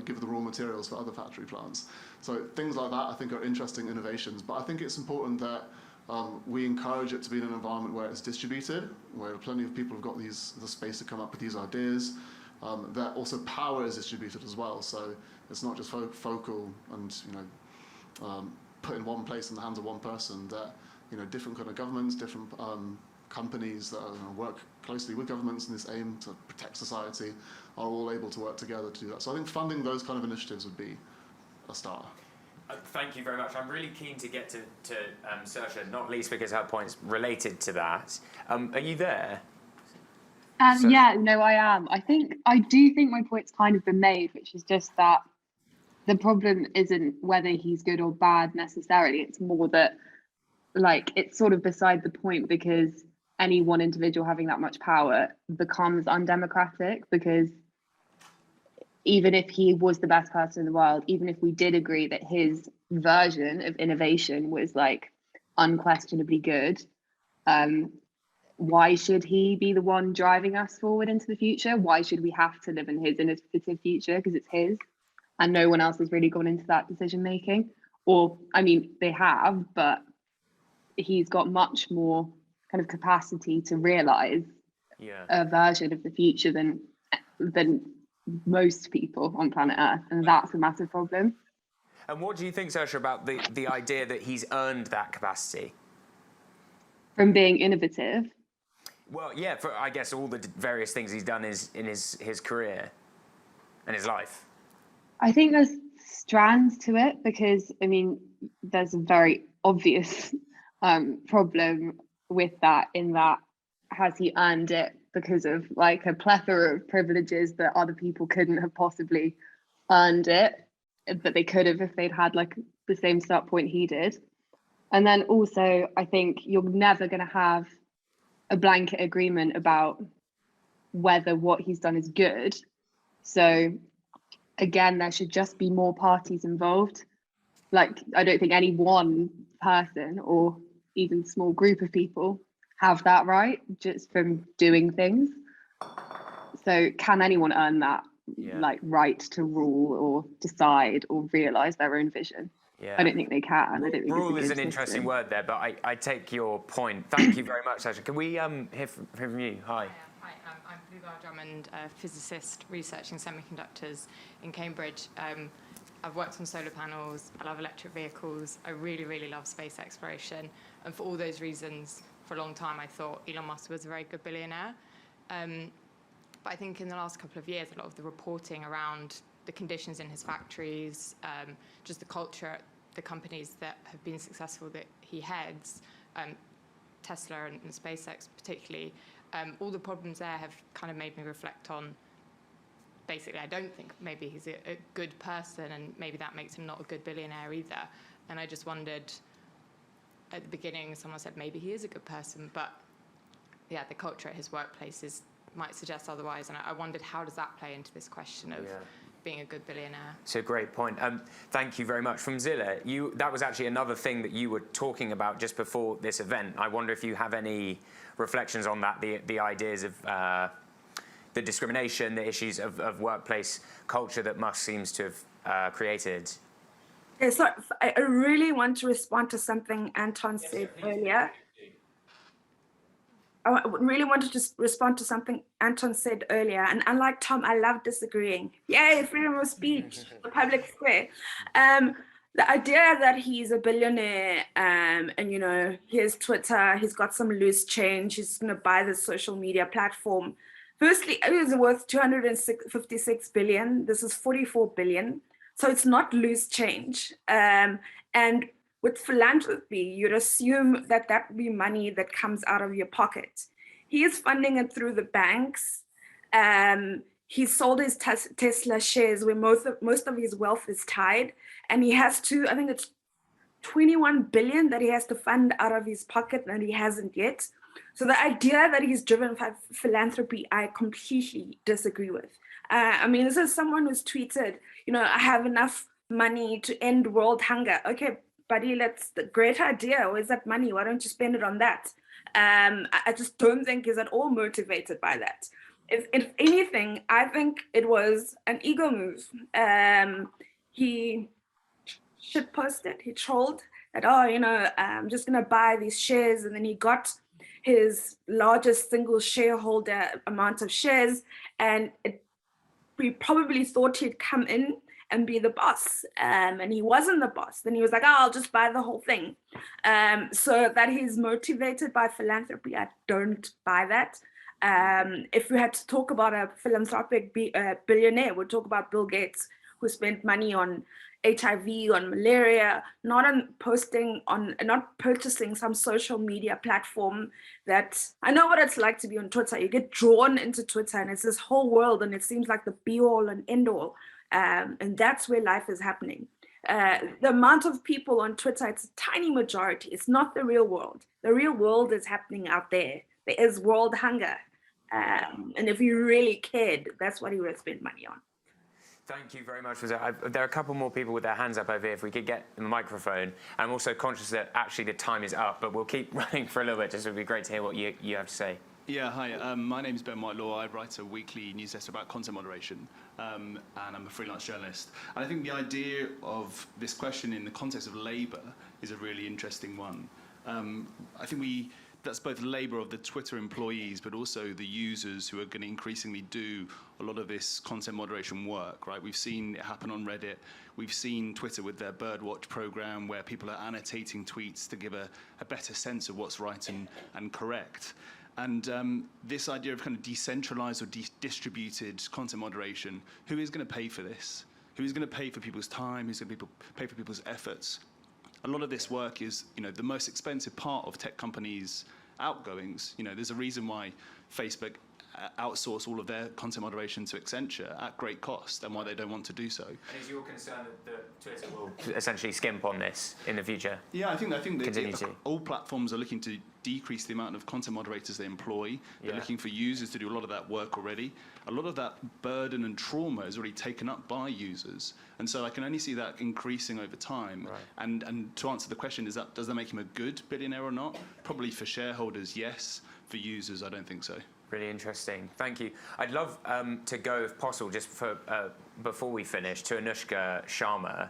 give the raw materials for other factory plants. So things like that I think are interesting innovations, but I think it's important that we encourage it to be in an environment where it's distributed, where plenty of people have got the space to come up with these ideas, that also power is distributed as well. So it's not just focal and put in one place in the hands of one person, that different kind of governments, different companies that work closely with governments in this aim to protect society are all able to work together to do that. So I think funding those kind of initiatives would be a start. Thank you very much. I'm really keen to get to Saoirse, not least because her point's related to that. Are you there? Yeah, no, I am. I do think my point's kind of been made, which is just that the problem isn't whether he's good or bad necessarily. It's more that, like, it's sort of beside the point, because any one individual having that much power becomes undemocratic, because even if he was the best person in the world, even if we did agree that his version of innovation was like unquestionably good, why should he be the one driving us forward into the future? Why should we have to live in his innovative future? Because it's his, and no one else has really gone into that decision making. Or, I mean, they have, but he's got much more kind of capacity to realize a version of the future than most people on planet Earth, and that's a massive problem. And what do you think, Saoirse, about the idea that he's earned that capacity? From being innovative? Well, yeah, for I guess all the various things he's done in his career and his life. I think there's strands to it, because, I mean, there's a very obvious problem with that, in that, has he earned it because of like a plethora of privileges that other people couldn't have possibly earned it, but they could have if they'd had like the same start point he did. And then also, I think you're never going to have a blanket agreement about whether what he's done is good. So again, there should just be more parties involved. Like, I don't think any one person or even small group of people have that right just from doing things. So can anyone earn that like right to rule or decide or realize their own vision? I don't think they can. I don't think rule is an interesting word there, but I take your point. Thank you very much, Saoirse. Can we hear from you? Hi. Hi, I'm Phumzile Van Damme, a physicist researching semiconductors in Cambridge. I've worked on solar panels, I love electric vehicles, I really, really love space exploration, and for all those reasons, for a long time I thought Elon Musk was a very good billionaire. But I think in the last couple of years, a lot of the reporting around the conditions in his factories, just the culture at the companies that have been successful that he heads, Tesla and SpaceX particularly, all the problems there have kind of made me reflect on, basically, I don't think maybe he's a good person, and maybe that makes him not a good billionaire either. And I just wondered, at the beginning, someone said maybe he is a good person, but yeah, the culture at his workplace might suggest otherwise. And I wondered, how does that play into this question of being a good billionaire? It's a great point. Thank you very much. Phumzile, that was actually another thing that you were talking about just before this event. I wonder if you have any reflections on that, the ideas of the discrimination, the issues of workplace culture that Musk seems to have created. Yeah, so I really want to respond to something Anton said earlier. I really wanted to respond to something Anton said earlier. And unlike Tom, I love disagreeing. Yay, freedom of speech, the public square. The idea that he's a billionaire and, you know, here's Twitter, he's got some loose change, he's going to buy this social media platform. Firstly, it was worth 256 billion. This is 44 billion. So it's not loose change. And with philanthropy, you'd assume that that would be money that comes out of your pocket. He is funding it through the banks. He sold his Tesla shares where most of his wealth is tied. And he has to, I think it's 21 billion that he has to fund out of his pocket and he hasn't yet. So the idea that he's driven by philanthropy, I completely disagree with. I mean, this is someone who's tweeted, you know, I have enough money to end world hunger. Okay, buddy, that's the great idea. Where's that money? Why don't you spend it on that? I just don't think he's at all motivated by that. If anything, I think it was an ego move. He shitposted, he trolled that, oh, you know, I'm just gonna buy these shares, and then he got his largest single shareholder amount of shares, and we probably thought he'd come in and be the boss, and he wasn't the boss. Then he was like, oh, I'll just buy the whole thing. So that he's motivated by philanthropy, I don't buy that. If we had to talk about a philanthropic billionaire, we'd talk about Bill Gates, who spent money on HIV, on malaria, not purchasing some social media platform that, I know what it's like to be on Twitter. You get drawn into Twitter and it's this whole world and it seems like the be all and end all. And that's where life is happening. The amount of people on Twitter, it's a tiny majority. It's not the real world. The real world is happening out there. There is world hunger. And if you really cared, that's what he would spend money on. Thank you very much for that. There are a couple more people with their hands up over here. If we could get the microphone. I'm also conscious that actually the time is up, but we'll keep running for a little bit. Just it would be great to hear what you have to say. Yeah, hi. My name is Ben Whitelaw. I write a weekly newsletter about content moderation, and I'm a freelance journalist. And I think the idea of this question in the context of labour is a really interesting one. I think that's both labour of the Twitter employees, but also the users who are going to increasingly do a lot of this content moderation work, right? We've seen it happen on Reddit. We've seen Twitter with their Birdwatch program where people are annotating tweets to give a better sense of what's right and correct. And this idea of kind of decentralized or distributed content moderation, who is going to pay for this? Who is going to pay for people's time? Who's going to pay for people's efforts? A lot of this work is, you know, the most expensive part of tech companies' outgoings. You know, there's a reason why Facebook outsource all of their content moderation to Accenture at great cost, and why they don't want to do so. And is your concern that Twitter will essentially skimp on this in the future? Yeah, I think that all platforms are looking to decrease the amount of content moderators they employ. They're looking for users to do a lot of that work already. A lot of that burden and trauma is already taken up by users. And so I can only see that increasing over time. Right. And to answer the question, does that make him a good billionaire or not? Probably for shareholders, yes. For users, I don't think so. Really interesting. Thank you. I'd love to go, if possible, just for before we finish, to Anushka Sharma,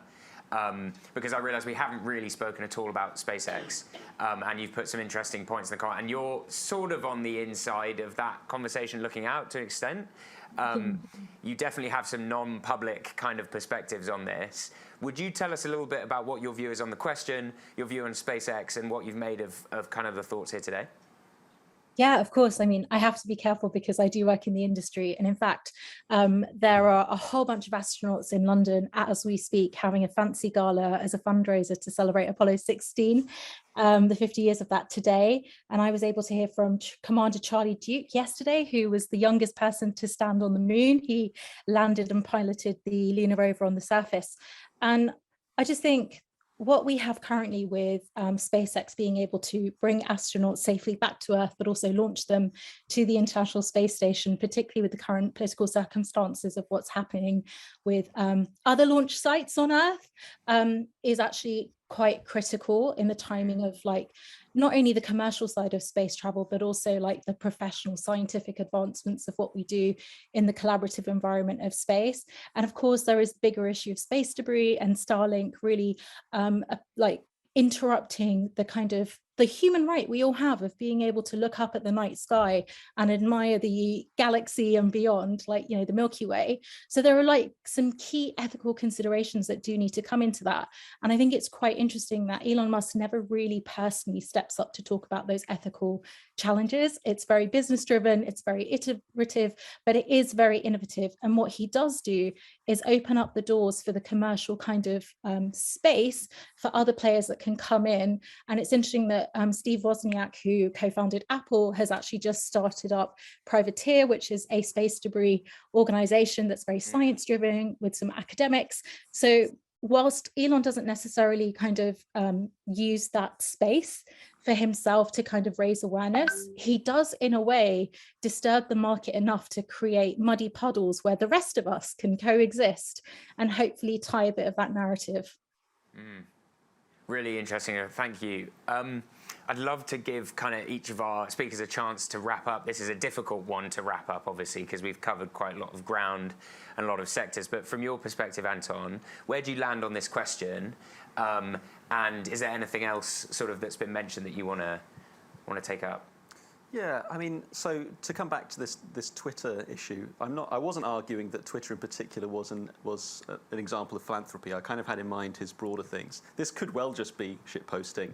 because I realise we haven't really spoken at all about SpaceX, and you've put some interesting points in the comment, and you're sort of on the inside of that conversation, looking out to an extent. You definitely have some non-public kind of perspectives on this. Would you tell us a little bit about what your view is on the question, your view on SpaceX, and what you've made of kind of the thoughts here today? Yeah, of course. I mean, I have to be careful because I do work in the industry. And in fact, there are a whole bunch of astronauts in London as we speak, having a fancy gala as a fundraiser to celebrate Apollo 16, the 50 years of that today. And I was able to hear from Commander Charlie Duke yesterday, who was the youngest person to stand on the moon. He landed and piloted the lunar rover on the surface. And I just think what we have currently with SpaceX being able to bring astronauts safely back to Earth, but also launch them to the International Space Station, particularly with the current political circumstances of what's happening with other launch sites on Earth, is actually quite critical in the timing of like not only the commercial side of space travel, but also like the professional scientific advancements of what we do in the collaborative environment of space. And of course, there is the bigger issue of space debris and Starlink really like interrupting the kind of the human right we all have of being able to look up at the night sky and admire the galaxy and beyond, like, you know, the Milky Way. So there are like some key ethical considerations that do need to come into that. And I think it's quite interesting that Elon Musk never really personally steps up to talk about those ethical challenges. It's very business driven, it's very iterative, but it is very innovative. And what he does do is open up the doors for the commercial kind of space for other players that can come in. And it's interesting that Steve Wozniak, who co-founded Apple, has actually just started up Privateer, which is a space debris organization that's very science driven with some academics. So whilst Elon doesn't necessarily kind of use that space for himself to kind of raise awareness, he does in a way disturb the market enough to create muddy puddles where the rest of us can coexist and hopefully tie a bit of that narrative. Really interesting. Thank you. I'd love to give kind of each of our speakers a chance to wrap up. This is a difficult one to wrap up, obviously, because we've covered quite a lot of ground and a lot of sectors. But from your perspective, Anton, where do you land on this question? And is there anything else sort of that's been mentioned that you want to take up? Yeah, I mean, so to come back to this Twitter issue, I wasn't arguing that Twitter in particular was an example of philanthropy. I kind of had in mind his broader things. This could well just be shitposting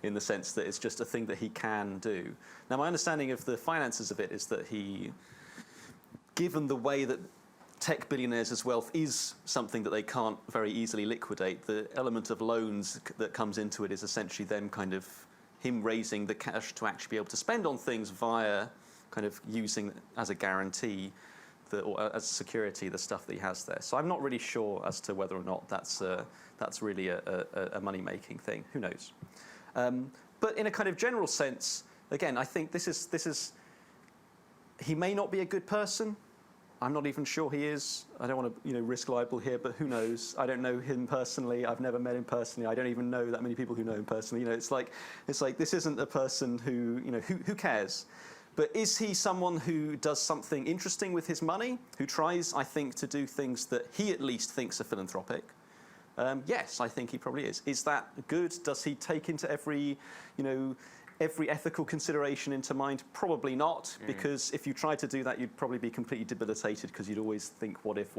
in the sense that it's just a thing that he can do. Now, my understanding of the finances of it is that given the way that tech billionaires' wealth is something that they can't very easily liquidate, the element of loans that comes into it is essentially them kind of him raising the cash to actually be able to spend on things via kind of using as a guarantee or as security the stuff that he has there. So I'm not really sure as to whether or not that's really a money-making thing. Who knows? But in a kind of general sense, again, I think this is he may not be a good person. I'm not even sure he is. I don't want to, risk libel here, but who knows? I don't know him personally. I've never met him personally. I don't even know that many people who know him personally. It's like this isn't a person who cares. But is he someone who does something interesting with his money? Who tries, I think, to do things that he at least thinks are philanthropic? Yes, I think he probably is. Is that good? Does he take into every ethical consideration into mind? Probably not, because if you tried to do that, you'd probably be completely debilitated because you'd always think, what if,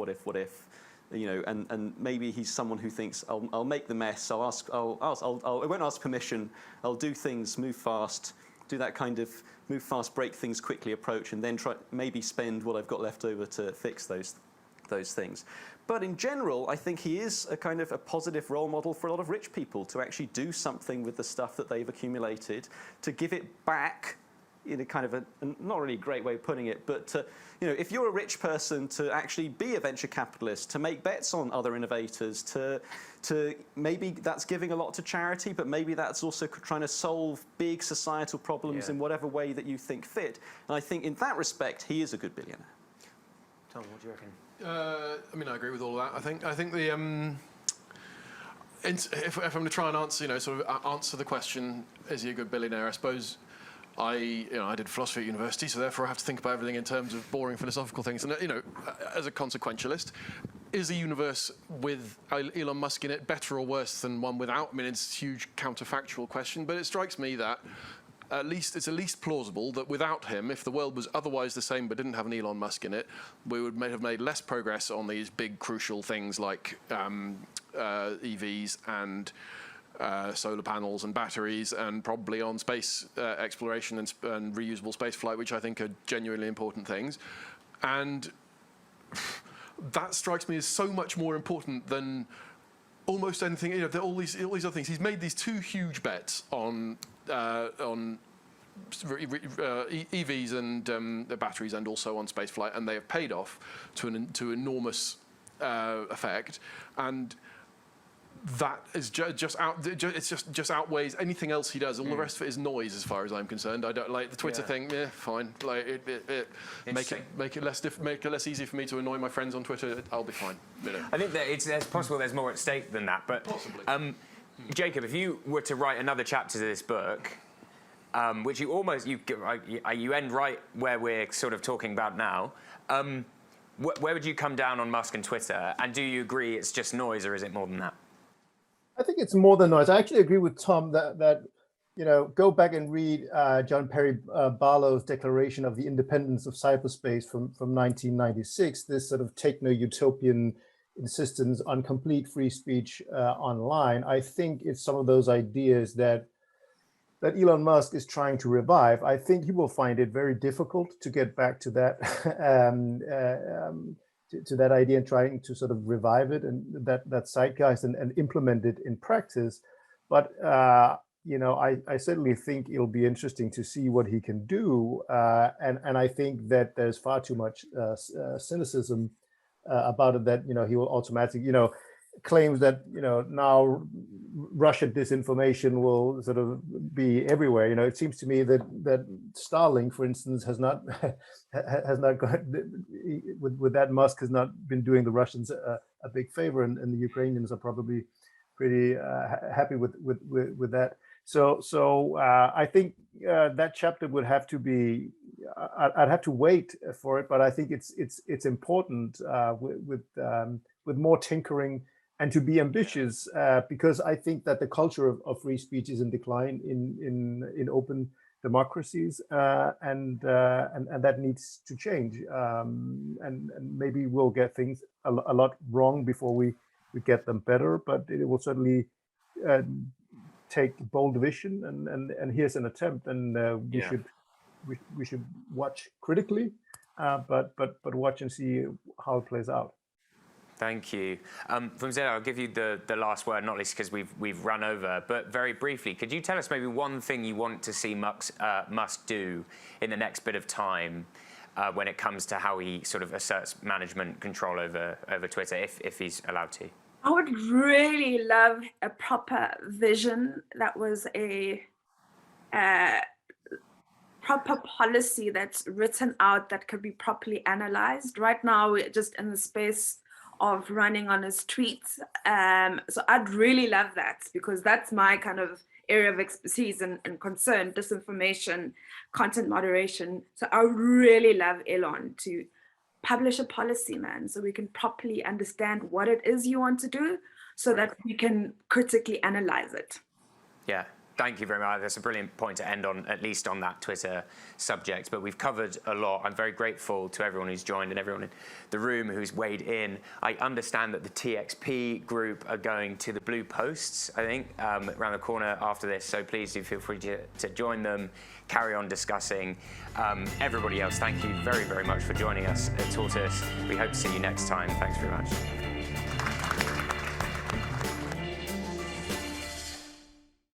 and maybe he's someone who thinks, I'll make the mess, I won't ask permission, I'll do things, move fast, do that kind of move fast, break things quickly approach, and then maybe spend what I've got left over to fix those things. But in general, I think he is a kind of a positive role model for a lot of rich people to actually do something with the stuff that they've accumulated, to give it back in a kind of a not really great way of putting it, but to, if you're a rich person, to actually be a venture capitalist, to make bets on other innovators, to maybe that's giving a lot to charity, but maybe that's also trying to solve big societal problems in whatever way that you think fit. And I think in that respect, he is a good billionaire. Tom, what do you reckon? I agree with all of that. I think the if I'm going to try and answer, answer the question, is he a good billionaire? I suppose I did philosophy at university, so therefore I have to think about everything in terms of boring philosophical things. And as a consequentialist, is the universe with Elon Musk in it better or worse than one without? It's a huge counterfactual question, but it strikes me that it's at least plausible that without him, if the world was otherwise the same but didn't have an Elon Musk in it, we would have made less progress on these big crucial things like EVs and solar panels and batteries, and probably on space exploration and reusable space flight, which I think are genuinely important things. And that strikes me as so much more important than almost anything. All these other things. He's made these two huge bets on EVs and the batteries, and also on spaceflight, and they have paid off to enormous effect. And that is just outweighs anything else he does. All the rest of it is noise, as far as I'm concerned. I don't like the Twitter thing. Yeah, fine. Like make it less easy for me to annoy my friends on Twitter. I'll be fine. You know. I think that it's possible there's more at stake than that. But possibly. Jacob, if you were to write another chapter to this book, which you end right where we're sort of talking about now. Where would you come down on Musk and Twitter? And do you agree it's just noise, or is it more than that? I think it's more than noise. I actually agree with Tom that go back and read John Perry Barlow's Declaration of the Independence of Cyberspace from 1996. This sort of techno-utopian insistence on complete free speech online. I think it's some of those ideas that Elon Musk is trying to revive. I think he will find it very difficult to get back to that to that idea and trying to sort of revive it and that zeitgeist and implement it in practice. But I certainly think it'll be interesting to see what he can do. And I think that there's far too much cynicism about it that he will automatically claims that now Russian disinformation will sort of be everywhere. It seems to me that Starlink, for instance, has not got with that. Musk has not been doing the Russians a big favor, and the Ukrainians are probably pretty happy with that. So I think that chapter would have to be. I'd have to wait for it, but I think it's important with more tinkering. And to be ambitious, because I think that the culture of free speech is in decline in open democracies, and that needs to change. And maybe we'll get things a lot wrong before we get them better, but it will certainly take bold vision. And here's an attempt, and we should watch critically, but watch and see how it plays out. Thank you. Phumzile, I'll give you the last word, not least because we've run over, but very briefly, could you tell us maybe one thing you want to see Musk do in the next bit of time when it comes to how he sort of asserts management control over Twitter, if he's allowed to? I would really love a proper vision that was a proper policy that's written out that could be properly analyzed. Right now, we're just in the space of running on his tweets. So I'd really love that, because that's my kind of area of expertise and concern, disinformation, content moderation. So I would really love Elon to publish a policy, man, so we can properly understand what it is you want to do so that we can critically analyze it. Yeah. Thank you very much. That's a brilliant point to end on, at least on that Twitter subject. But we've covered a lot. I'm very grateful to everyone who's joined and everyone in the room who's weighed in. I understand that the TXP group are going to the Blue Posts, I think, around the corner after this. So please do feel free to join them, carry on discussing. Everybody else, thank you very, very much for joining us at Tortoise. We hope to see you next time. Thanks very much.